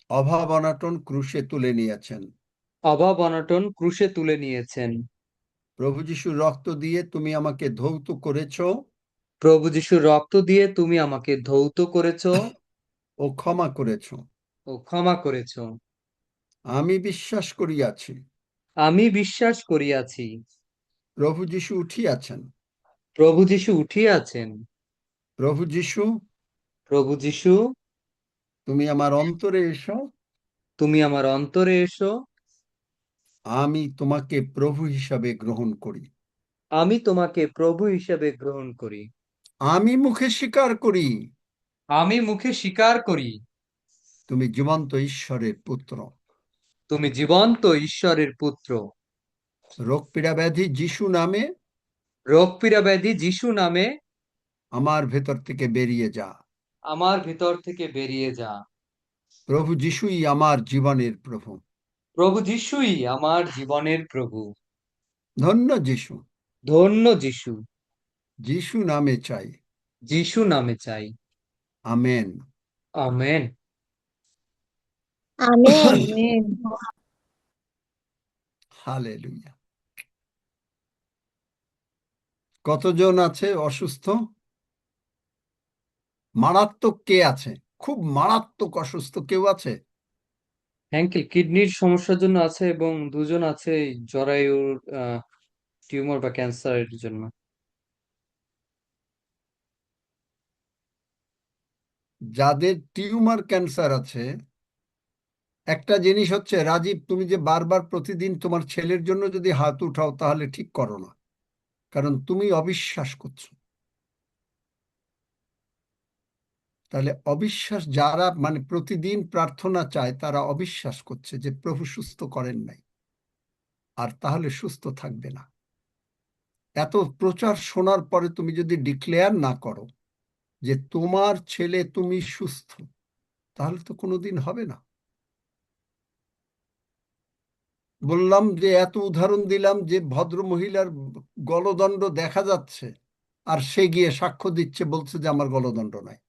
Speaker 1: অভাব অনাটন ক্রুশে তুলে নিয়েছেন।
Speaker 2: অভাব অনটন ক্রুশে তুলে নিয়েছেন।
Speaker 1: প্রভু যিশুর রক্ত দিয়ে তুমি আমাকে ধৌত করেছো
Speaker 2: প্রভু যিশুর রক্ত দিয়ে তুমি আমাকে ধৌত করেছ
Speaker 1: ও ক্ষমা করেছো।
Speaker 2: ও ক্ষমা করেছ।
Speaker 1: আমি বিশ্বাস করিয়াছি
Speaker 2: আমি বিশ্বাস করিয়াছি
Speaker 1: প্রভু যিশু উঠিয়াছেন।
Speaker 2: প্রভু যিশু উঠিয়াছেন।
Speaker 1: প্রভু যিশু,
Speaker 2: প্রভু যিশু,
Speaker 1: তুমি আমার অন্তরে এসো।
Speaker 2: তুমি আমার অন্তরে এসো।
Speaker 1: আমি তোমাকে প্রভু হিসাবে গ্রহণ করি।
Speaker 2: আমি তোমাকে প্রভু হিসেবে গ্রহণ করি।
Speaker 1: আমি মুখে স্বীকার করি
Speaker 2: আমি মুখে স্বীকার করি
Speaker 1: তুমি জীবন্ত ঈশ্বরের পুত্র।
Speaker 2: তুমি জীবন্ত ঈশ্বরের পুত্র।
Speaker 1: রোগ পীড়া ব্যাধি যিশু নামে
Speaker 2: রোগ পীড়া ব্যাধি যিশু নামে
Speaker 1: আমার ভেতর থেকে বেরিয়ে যা।
Speaker 2: আমার ভিতর থেকে বেরিয়ে যা।
Speaker 1: প্রভু যিশুই আমার জীবনের প্রভু।
Speaker 2: প্রভু যিশুই আমার জীবনের প্রভু।
Speaker 1: ধন্য যিশু,
Speaker 2: ধন্য যিশু।
Speaker 1: যিশু নামে চাই।
Speaker 2: যিশু নামে চাই।
Speaker 1: আমেন।
Speaker 2: আমেন।
Speaker 3: আমেন।
Speaker 1: হালেলুয়া। কতজন আছে অসুস্থ? মারাত্মক কে আছে? খুব মারাত্মক অসুস্থ কেউ আছে?
Speaker 2: আঙ্কেল কিডনির সমস্যার জন্য আছে এবং দুজন আছে এই জরায়ুর টিউমার বা ক্যান্সারের জন্য।
Speaker 1: যাদের টিউমার ক্যান্সার আছে, একটা জিনিস হচ্ছে রাজীব, তুমি যে বারবার প্রতিদিন তোমার ছেলের জন্য যদি হাত উঠাও তাহলে ঠিক করো না, কারণ তুমি অবিশ্বাস করছো। তাহলে অবিশ্বাস যারা মানে প্রতিদিন প্রার্থনা চায় তারা অবিশ্বাস করছে যে প্রভু সুস্থ করেন নাই, আর তাহলে সুস্থ থাকবে না। এত প্রচার শোনার পরে তুমি যদি ডিক্লেয়ার না করো যে তোমার ছেলে তুমি সুস্থ, তাহলে তো কোনোদিন হবে না। বললাম যে এত উদাহরণ দিলাম যে ভদ্র মহিলার গলদণ্ড দেখা যাচ্ছে আর সে গিয়ে সাক্ষ্য দিচ্ছে, বলছে যে আমার গলদণ্ড নাই।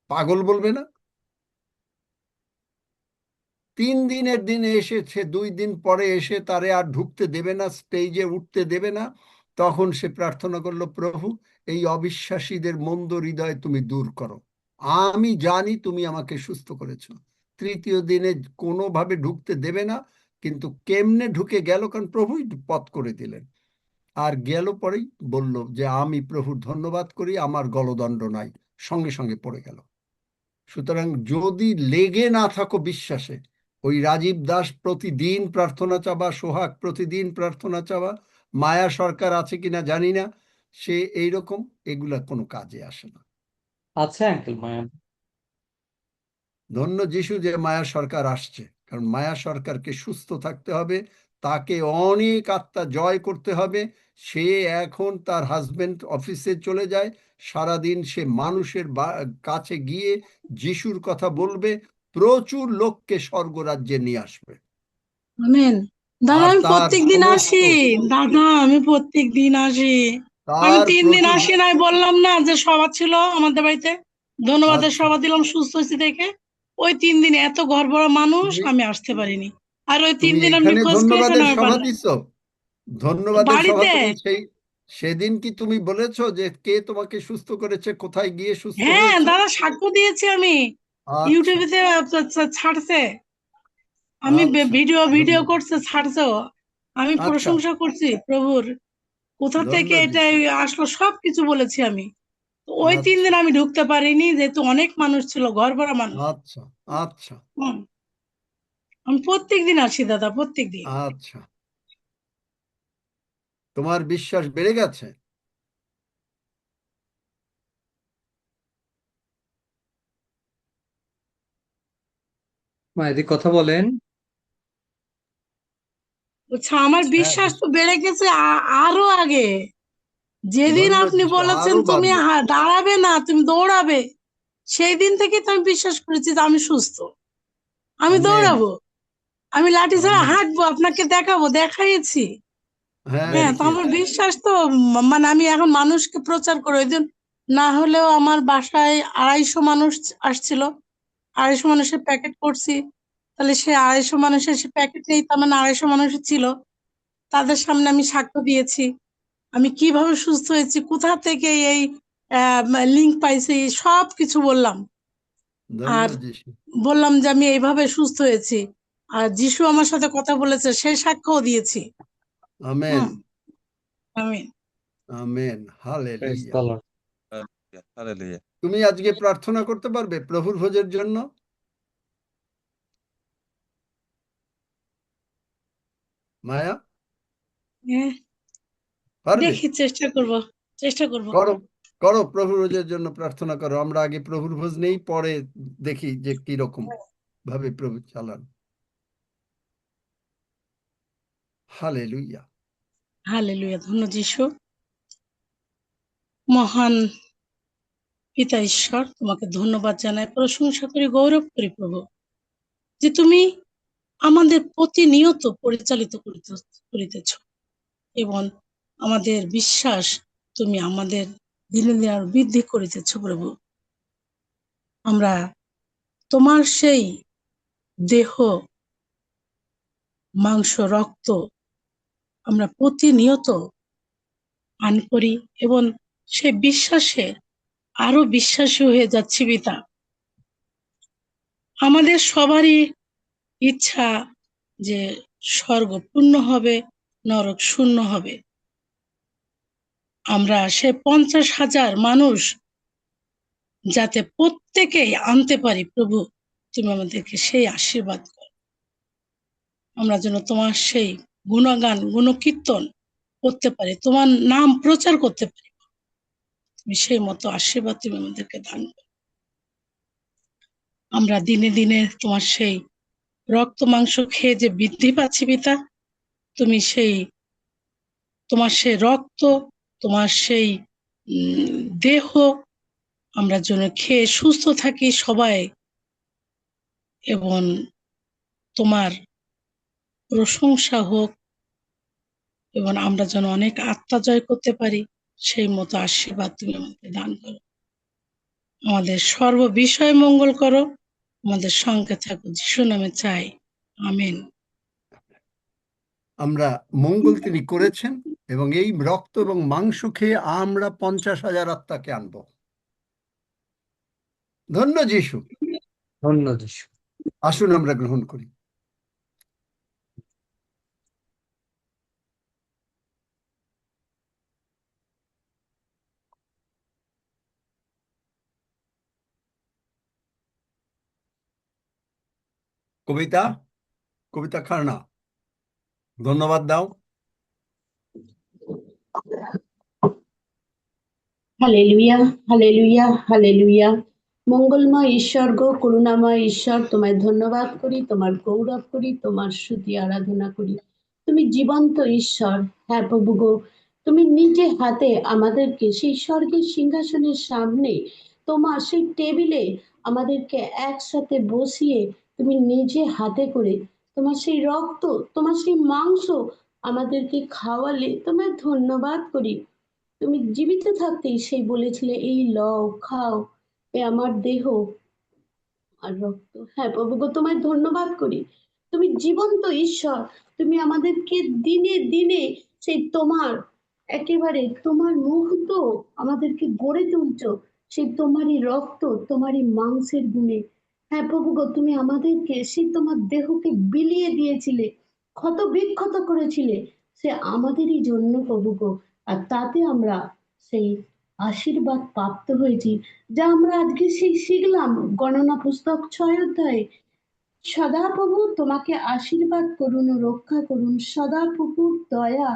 Speaker 1: পাগল বলবে না? 3 দিনের দিনে এসেছে, 2 দিন পরে এসে তারে আর ঢুকতে দেবে না, স্টেজে উঠতে দেবে না। তখন সে প্রার্থনা করলো, প্রভু এই অবিশ্বাসীদের মন্দ হৃদয় তুমি দূর করো, আমি জানি তুমি আমাকে সুস্থ করেছো। 3য় দিনে কোনোভাবে ঢুকতে দেবে না, কিন্তু কেমনে ঢুকে গেল, কারণ প্রভুই পথ করে দিলেন। আর গেল পরেই বলল যে আমি প্রভুর ধন্যবাদ করি, আমার গলদণ্ড নাই, সঙ্গে সঙ্গে পড়ে গেল। সুতরাং যদি লেগে না থাকো বিশ্বাসে, ওই রাজীব দাস প্রতিদিন প্রার্থনা চাবা, সোহাগ প্রতিদিন প্রার্থনা চাবা, মায়া সরকার আছে কিনা জানি না, সে এইরকম, এগুলা কোনো কাজে আসে না।
Speaker 2: আছে আঙ্কেল মায়া।
Speaker 1: ধন্য যিশু যে মায়া সরকার আসছে, কারণ মায়া সরকারকে সুস্থ থাকতে হবে, তাকে অনেক আত্মা জয় করতে হবে। সে এখন তার হাজবেন্ড অফিসে চলে যায়, সারাদিন সে মানুষের কাছে গিয়ে যিশুর কথা বলবে, প্রচুর লোককে স্বর্গরাজ্যে নিয়ে আসবে।
Speaker 7: আমেন। দাদা
Speaker 1: আর
Speaker 7: আমি
Speaker 1: তার
Speaker 7: প্রত্যেকদিন
Speaker 1: সমস্ত
Speaker 7: আসি, দাদা আমি প্রত্যেকদিন আসি। আমি
Speaker 1: তার
Speaker 7: 3 দিন
Speaker 1: প্রচুর
Speaker 7: আসি নাই, বললাম না যে সভা ছিল আমাদের বাড়িতে, ধন্যবাদের
Speaker 1: আচ্ছা,
Speaker 7: সভা দিলাম সুস্থ হয়েছি দেখে। ওই 3 দিনে এত ঘর ভরা মানুষ,
Speaker 1: তুমি
Speaker 7: আমি আসতে পারিনি। আর ওই 3
Speaker 1: তুমি
Speaker 7: দিন আমি
Speaker 1: এখানে
Speaker 7: খোঁজ করেছেন,
Speaker 1: ধন্যবাদের
Speaker 7: আমি
Speaker 1: সভা
Speaker 7: পারলাম
Speaker 1: দিছো? ধন্যবাদের সভা
Speaker 7: বাড়িতে।
Speaker 1: তুমি সেদিন কি তুমি বলেছো যে কে তোমাকে সুস্থ করেছে, কোথায় গিয়ে সুস্থ
Speaker 7: হ্যাঁ
Speaker 1: হয়েছে?
Speaker 7: দাদা সাক্ষ্য দিয়েছি আমি,
Speaker 1: আচ্ছা,
Speaker 7: ইউটিউবে ছাড়ছে, আমি
Speaker 1: আচ্ছা,
Speaker 7: ভিডিও
Speaker 1: ধন্য
Speaker 7: করছে, ছাড়ছেও। আমি
Speaker 1: আচ্ছা,
Speaker 7: প্রশংসা করছি প্রভুর, কোথা
Speaker 1: ধন্য
Speaker 7: থেকে এটা
Speaker 1: যিশু।
Speaker 7: আসলো সবকিছু বলেছি আমি। তো ওই 3
Speaker 1: আচ্ছা,
Speaker 7: দিন আমি ঢুকতে পারিনি, যেহেতু অনেক মানুষ ছিল, ঘর ভরা মানুষ।
Speaker 1: আচ্ছা, আচ্ছা,
Speaker 7: হুম, আমি প্রত্যেকদিন আসি দাদা, প্রত্যেকদিন।
Speaker 1: আচ্ছা, তোমার বিশ্বাস বেড়ে গেছে?
Speaker 2: মায়া, এদিকে কথা বলেন।
Speaker 7: আচ্ছা, আমার
Speaker 1: হ্যাঁ,
Speaker 7: বিশ্বাস তো বেড়ে গেছে আরো আগে। যেদিন
Speaker 1: ধন্য
Speaker 7: আপনি
Speaker 1: যিশু,
Speaker 7: বলেছেন
Speaker 1: আরো
Speaker 7: তুমি
Speaker 1: বাড়বে।
Speaker 7: দাঁড়াবে না, তুমি দৌড়াবে, সেই দিন থেকে তো আমি বিশ্বাস করেছি যে আমি সুস্থ, আমি
Speaker 1: আমেন,
Speaker 7: দৌড়াবো, আমি লাঠি ছাড়া
Speaker 1: আমেন।
Speaker 7: হাঁটবো, আপনাকে দেখাবো, দেখাইছি।
Speaker 1: হ্যাঁ,
Speaker 7: হ্যাঁ, তো আমার
Speaker 1: দেখিয়েছে।
Speaker 7: বিশ্বাস তো মানে আমি এখন মানুষকে প্রচার করে, ওই দিন না হলেও আমার বাসায় 250 মানুষ আসছিল, 250 মানুষের প্যাকেট করছি। তাহলে সে 250 মানুষের সে প্যাকেট নেই, তার মানে 250 মানুষ ছিল, তাদের সামনে আমি সাক্ষ্য দিয়েছি আমি কিভাবে সুস্থ হয়েছি, কোথা থেকে এই লিঙ্ক পাইছি, সব কিছু বললাম।
Speaker 1: ধন্য
Speaker 7: আর
Speaker 1: যিশু।
Speaker 7: বললাম যে আমি এইভাবে সুস্থ হয়েছি, আর যিশু আমার সাথে কথা বলেছে, সেই সাক্ষ্যও দিয়েছি।
Speaker 1: আমেন,
Speaker 7: হুম, আমি
Speaker 1: amen,
Speaker 2: praise
Speaker 1: hallelujah.
Speaker 2: The lord.
Speaker 6: Hallelujah.
Speaker 1: তুমি আজকে প্রার্থনা করতে পারবে প্রভুর ভোজের জন্য? মায়া, পারবে?
Speaker 7: দেখি, চেষ্টা করব, চেষ্টা করব।
Speaker 1: করো, করো, প্রভুর ভোজের জন্য প্রার্থনা করো। আমরা আগে প্রভুর ভোজ নেই, পরে দেখি যে কি রকম ভাবে প্রভু চালান। হালেলুয়া।
Speaker 7: হালেলুয়া, ধন্য যিশু। মহান পিতা ঈশ্বর, তোমাকে ধন্যবাদ জানাই, প্রশংসা করি, গৌরব করি প্রভু, যে তুমি আমাদের প্রতিনিয়ত পরিচালিত করিতেছ, এবং আমাদের বিশ্বাস তুমি আমাদের দিনে দিনে আরো বৃদ্ধি করিতেছ প্রভু। আমরা তোমার সেই দেহ, মাংস, রক্ত আমরা প্রতিনিয়ত পান করি, এবং সেই বিশ্বাসে আরো বিশ্বাসী হয়ে যাচ্ছি পিতা। আমাদের সবারই ইচ্ছা যে স্বর্গ পূর্ণ হবে, নরক শূন্য হবে। আমরা সে 50,000 মানুষ যাতে প্রত্যেকেই আনতে পারি, প্রভু তুমি আমাদেরকে সেই আশীর্বাদ করো। আমরা যেন তোমার সেই গুণগান গুণকীর্তন করতে পারি, তোমার নাম প্রচার করতে পারি। তুমি সেই মতো আশীর্বাদ তুমি আমাদেরকে দান করো। আমরা দিনে দিনে তোমার সেই রক্ত মাংস খেয়ে যে বৃদ্ধি পাচ্ছি পিতা, তুমি সেই তোমার সেই রক্ত, তোমার সেই দেহ আমরা যেন খেয়ে সুস্থ থাকি সবাই, এবং তোমার প্রশংসা হোক, এবং আমরা যেন অনেক আত্মা জয় করতে পারি। সেই মতো আশীর্বাদ তুমি আমাদের দান করো। আমাদের সর্ব বিষয় মঙ্গল করো, আমাদের সঙ্গে থাকো, যিশু নামে চাই, আমেন।
Speaker 1: আমরা মঙ্গল তিনি করেছেন, এবং এই রক্ত এবং মাংস খেয়ে আমরা 50,000 আত্মাকে আনব। ধন্য যিশু।
Speaker 2: ধন্য যিশু।
Speaker 1: আসুন আমরা গ্রহণ করি। কবিতা, কবিতা খান্না, ধন্যবাদ দাও।
Speaker 3: Hallelujah, hallelujah, hallelujah. মঙ্গলময় ঈশ্বর গো, করুণাময় ঈশ্বর, তোমায় ধন্যবাদ করি, তোমার গৌরব করি, তোমার স্তুতি আরাধনা করি। তুমি জীবন্ত ঈশ্বর। হ্যাঁ প্রভু গো, তুমি নিজে হাতে আমাদেরকে সেই স্বর্গের সিংহাসনের সামনে তোমার সেই টেবিলে আমাদেরকে একসাথে বসিয়ে তুমি নিজে হাতে করে তোমার সেই রক্ত, তোমার সেই মাংস আমাদেরকে খাওয়ালে, তোমায় ধন্যবাদ করি। তুমি জীবিত থাকতেই সেই বলেছিলে, এই লও, খাও, এ আমার দেহ আর রক্ত। হ্যাঁ প্রভু গো, তোমায় ধন্যবাদ করি। তুমি জীবন্ত ঈশ্বর। তুমি আমাদেরকে দিনে দিনে সেই তোমার একেবারে তোমার মুহূর্ত আমাদেরকে গড়ে তুলছো, সেই তোমারই রক্ত, তোমারই মাংসের গুণে। হ্যাঁ প্রভু গো, তুমি আমাদেরকে সেই তোমার দেহকে বিলিয়ে দিয়েছিলে, ক্ষত বিক্ষত করেছিলে, সে আমাদেরই জন্য প্রভু গো। আর তাতে আমরা সেই আশীর্বাদ প্রাপ্ত হয়েছি, যা আমরা আজকে সেই শিখলাম গণনা পুস্তক 6 অধ্যায়ে। সদা প্রভু তোমাকে আশীর্বাদ করুন ও রক্ষা করুন, সদা প্রভুর দয়া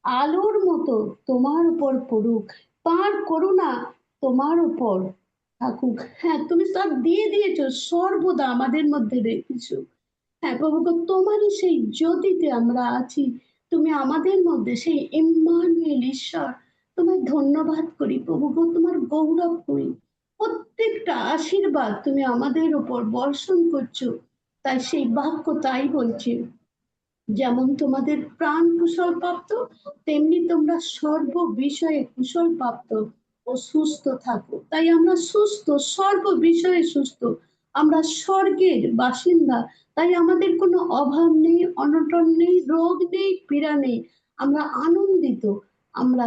Speaker 3: আলোর মতো তোমার উপর পড়ুক, তার করুণা তোমার উপর থাকুক। হ্যাঁ তুমি সব দিয়ে দিয়েছো, সর্বদা আমাদের মধ্যে রেখেছো। হ্যাঁ প্রভু গো, তোমারই সেই জ্যোতিতে আমরা আছি, তুমি আমাদের মধ্যে সেই ইম্মানুয়েল ঈশ্বর। তোমায় ধন্যবাদ করি প্রভু গো, তোমার গৌরব করি। প্রত্যেকটা আশীর্বাদ তুমি আমাদের উপর বর্ষণ করছো, তাই সেই বাক্য তাই বলছে, যেমন তোমাদের প্রাণ কুশল প্রাপ্ত, তেমনি তোমরা সর্ব বিষয়ে কুশল প্রাপ্ত ও সুস্থ থাকো। তাই আমরা সুস্থ, সর্ব বিষয়ে সুস্থ। আমরা স্বর্গের বাসিন্দা, তাই আমাদের কোনো অভাব নেই, অনটন নেই, রোগ নেই, পীড়া নেই। আমরা আনন্দিত, আমরা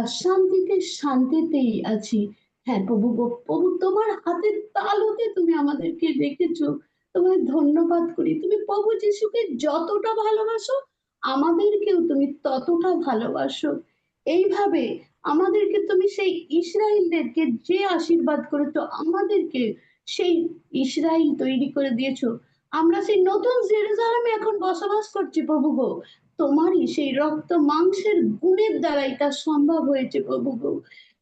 Speaker 3: শান্তিতেই আছি। হ্যাঁ প্রভু গো, প্রভু তোমার হাতের তালুতে তুমি আমাদেরকে রেখেছো, তোমায় ধন্যবাদ করি। তুমি প্রভু যিশুকে যতটা ভালোবাসো, আমাদেরকেও তুমি ততটা ভালোবাসো। এইভাবে আমাদেরকে তুমি সেই ইসরায়েলদেরকে যে আশীর্বাদ করেছো, আমাদেরকে সেই ইসরায়েল তৈরি করে দিয়েছো। আমরা সেই নতুন জেরুজালেমে এখন বসবাস করছি প্রভু গো, তোমারই সেই রক্ত মাংসের গুণের দ্বারা এটা সম্ভব হয়েছে প্রভু গো।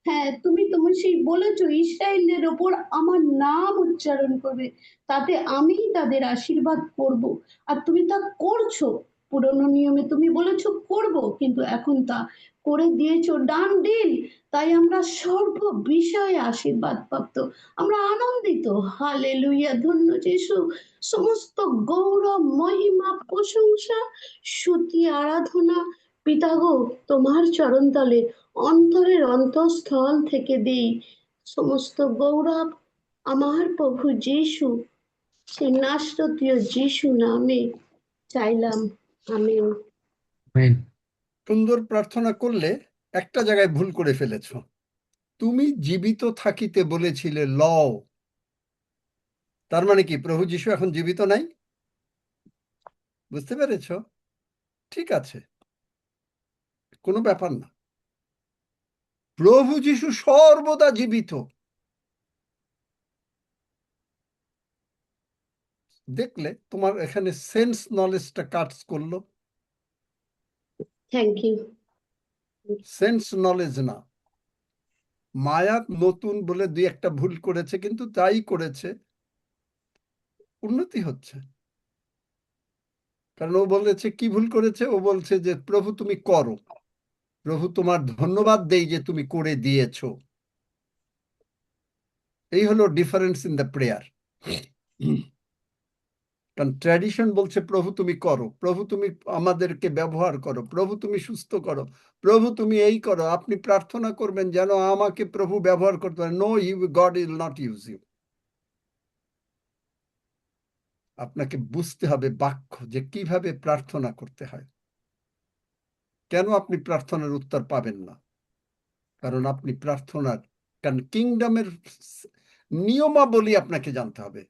Speaker 3: হ্যাঁ তুমি সেই বলেছো, ইসরায়েলদের ওপর আমার নাম উচ্চারণ করবে, তাতে আমি তাদের আশীর্বাদ করব। আর তুমি তা করছো। পুরনো নিয়মে তুমি বলেছো করব, কিন্তু এখন তা করে দিয়েছো ডান ডিল। তাই আমরা সর্ব বিষয়ে আশীর্বাদ প্রাপ্ত, আমরা আনন্দিত। হালেলুয়া, ধন্য যিশু। সমস্ত গৌরব, মহিমা, প্রশংসা, স্তুতি, আরাধনা পিতা গো তোমার চরণতলে অন্তরের অন্তঃস্থল থেকে দেই। সমস্ত গৌরব আমার প্রভু যিশু, সেই নাসরতীয় যিশু নামে চাইলাম, আমেন।
Speaker 2: আমেন।
Speaker 1: সুন্দর প্রার্থনা করলে একটা জায়গায় ভুল করে ফেলেছো। তুমি জীবিত থাকিতে বলেছিলে লও, তার মানে কি প্রভু যীশু এখন জীবিত নাই? বুঝতে পেরেছ? ঠিক আছে, কোনো ব্যাপার না। প্রভু যীশু সর্বদা জীবিত। দেখলে তোমার এখানে সেন্স নলেজটা কাজ করলো।
Speaker 3: Thank you.
Speaker 1: সেন্স নলেজ না। মায়া নতুন বলে দুই একটা ভুল করেছে, কিন্তু তাই করেছে, উন্নতি হচ্ছে। কারণ ও বলেছে কি ভুল করেছে, ও বলছে যে প্রভু তুমি করো, প্রভু তোমার ধন্যবাদ দেই যে তুমি করে দিয়েছো। এই হলো ডিফারেন্স ইন দ্য প্রেয়ার। কারণ ট্র্যাডিশন বলছে প্রভু তুমি করো, প্রভু তুমি আমাদেরকে ব্যবহার করো, প্রভু তুমি সুস্থ করো, প্রভু তুমি এই করো। আপনি প্রার্থনা করবেন যেন আমাকে প্রভু ব্যবহার করতে পারে। No, God will not use you. আপনাকে বুঝতে হবে বাক্য যে কিভাবে প্রার্থনা করতে হয়। কেন আপনি প্রার্থনার উত্তর পাবেন না? কারণ আপনি প্রার্থনার, কারণ কিংডমের নিয়মাবলী আপনাকে জানতে হবে।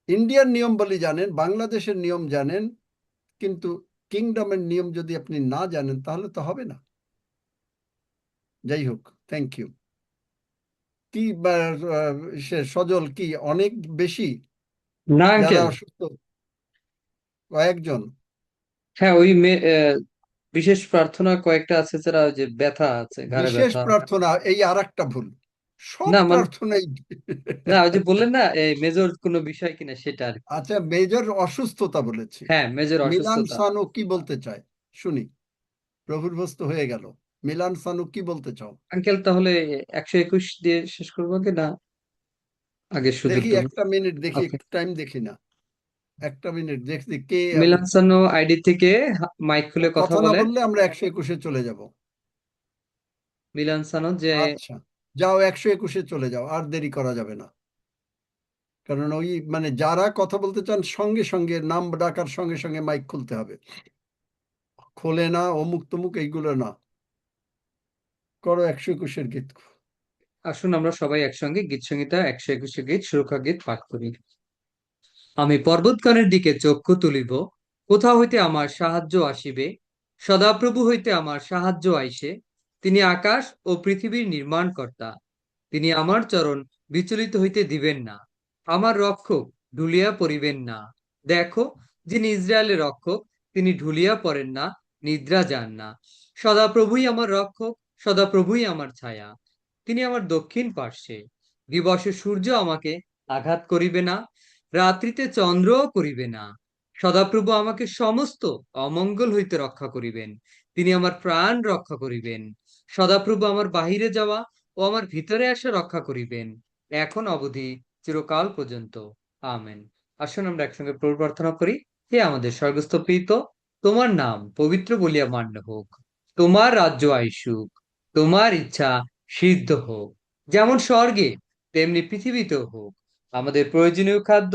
Speaker 1: ইন্ডিয়ার নিয়মাবলী জানেন, বাংলাদেশের নিয়ম জানেন, কিন্তু কিংডমের নিয়ম যদি আপনি না জানেন তাহলে তো হবে না। যাই হোক, থ্যাংক ইউ। কি সজল কি অনেক বেশি
Speaker 2: না
Speaker 1: যারা
Speaker 2: আঙ্কেল,
Speaker 1: অসুস্থ? কয়েকজন?
Speaker 2: হ্যাঁ ওই বিশেষ প্রার্থনা কয়েকটা আছে যারা ওই যে ব্যথা আছে, ঘাড়ে
Speaker 1: বিশেষ
Speaker 2: ব্যথা।
Speaker 1: প্রার্থনা এই আর একটা ভুল, সব
Speaker 2: না মানে,
Speaker 1: প্রার্থনাই
Speaker 2: না ওই যে বললেন না এই মেজর কোনো বিষয় কিনা সেটা আর কি।
Speaker 1: আচ্ছা, মেজর অসুস্থতা বলেছি।
Speaker 2: হ্যাঁ মেজর
Speaker 1: মিলান
Speaker 2: অসুস্থতা।
Speaker 1: সানু কি বলতে চায় শুনি। প্রভুর বস্তু হয়ে গেল। মিলান সানু কি বলতে চাও?
Speaker 2: আঙ্কেল তাহলে 121 দিয়ে শেষ করবো কি না আগে
Speaker 1: দেখি
Speaker 2: সুযোগটুকু?
Speaker 1: একটা মিনিট, দেখি
Speaker 2: ওকে,
Speaker 1: একটু টাইম দেখি না, একটা মিনিট দেখছি কে।
Speaker 2: মিলান সানো আইডি থেকে মাইক খুলে কথা
Speaker 1: কথা না
Speaker 2: বলে।
Speaker 1: বললে আমরা 121-এ চলে যাব।
Speaker 2: মিলান সানো যে,
Speaker 1: আচ্ছা, যাও 121-এ চলে যাও, আর দেরি করা যাবে না। কারণ ওই মানে যারা কথা বলতে চান সঙ্গে সঙ্গে নাম ডাকার সঙ্গে সঙ্গে মাইক খুলতে হবে। খোলে না অমুক তমুক এইগুলো না করো। 121-এর গীত।
Speaker 2: আসুন আমরা সবাই একসঙ্গে গীত সংহিতা 121 গীত সুরক্ষা গীত পাঠ করি। আমি পর্বতগণের দিকে চক্ষু তুলিব, কোথা হইতে আমার সাহায্য আসিবে? সদাপ্রভু হইতে আমার সাহায্য আইসে। তিনি আকাশ ও পৃথিবীর নির্মাণকর্তা। তিনি আমার চরণ বিচলিত হইতে দিবেন না, আমার রক্ষক ঢুলিয়া পড়িবেন না। দেখো, যিনি ইসরায়েলের রক্ষক, তিনি ঢুলিয়া পড়েন না, নিদ্রা যান না। সদাপ্রভুই আমার রক্ষক, সদাপ্রভুই আমার ছায়া। তিনি আমার দক্ষিণ পার্শ্বে। দিবসে সূর্য আমাকে আঘাত করিবে না, রাত্রিতে চন্দ্রও করিবে না। সদাপ্রভু আমাকে সমস্ত অমঙ্গল হইতে রক্ষা করিবেন। তিনি আমার প্রাণ রক্ষা করিবেন। সদাপ্রভু আমার বাহিরে যাওয়া ও আমার ভিতরে আসা রক্ষা করিবেন, এখন অবধি চিরকাল পর্যন্ত। আমেন। আসুন আমরা একসঙ্গে প্রভু প্রার্থনা করি। হে আমাদের স্বর্গস্থ পিত, তোমার নাম পবিত্র বলিয়া মান্য হোক, তোমার রাজ্য আইসুক, তোমার ইচ্ছা সিদ্ধ হোক, যেমন স্বর্গে তেমনি পৃথিবীতেও হোক। আমাদের প্রয়োজনীয় খাদ্য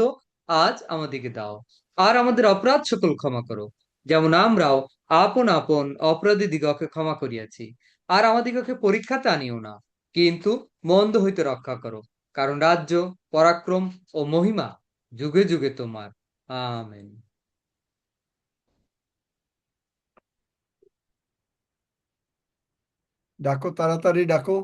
Speaker 2: আজ আমাদেরকে দাও, আর আমাদের অপরাধ সকল ক্ষমা করো, যেমন আমরাও আপন আপন অপরাধী দিগকে ক্ষমা করিয়াছি। আর আমাদিগকে পরীক্ষাতে আনিও না, কিন্তু মন্দ হইতে রক্ষা করো, কারণ রাজ্য, পরাক্রম ও মহিমা যুগে যুগে তোমার। আমেন।
Speaker 1: ডাকো, তাড়াতাড়ি ডাকো।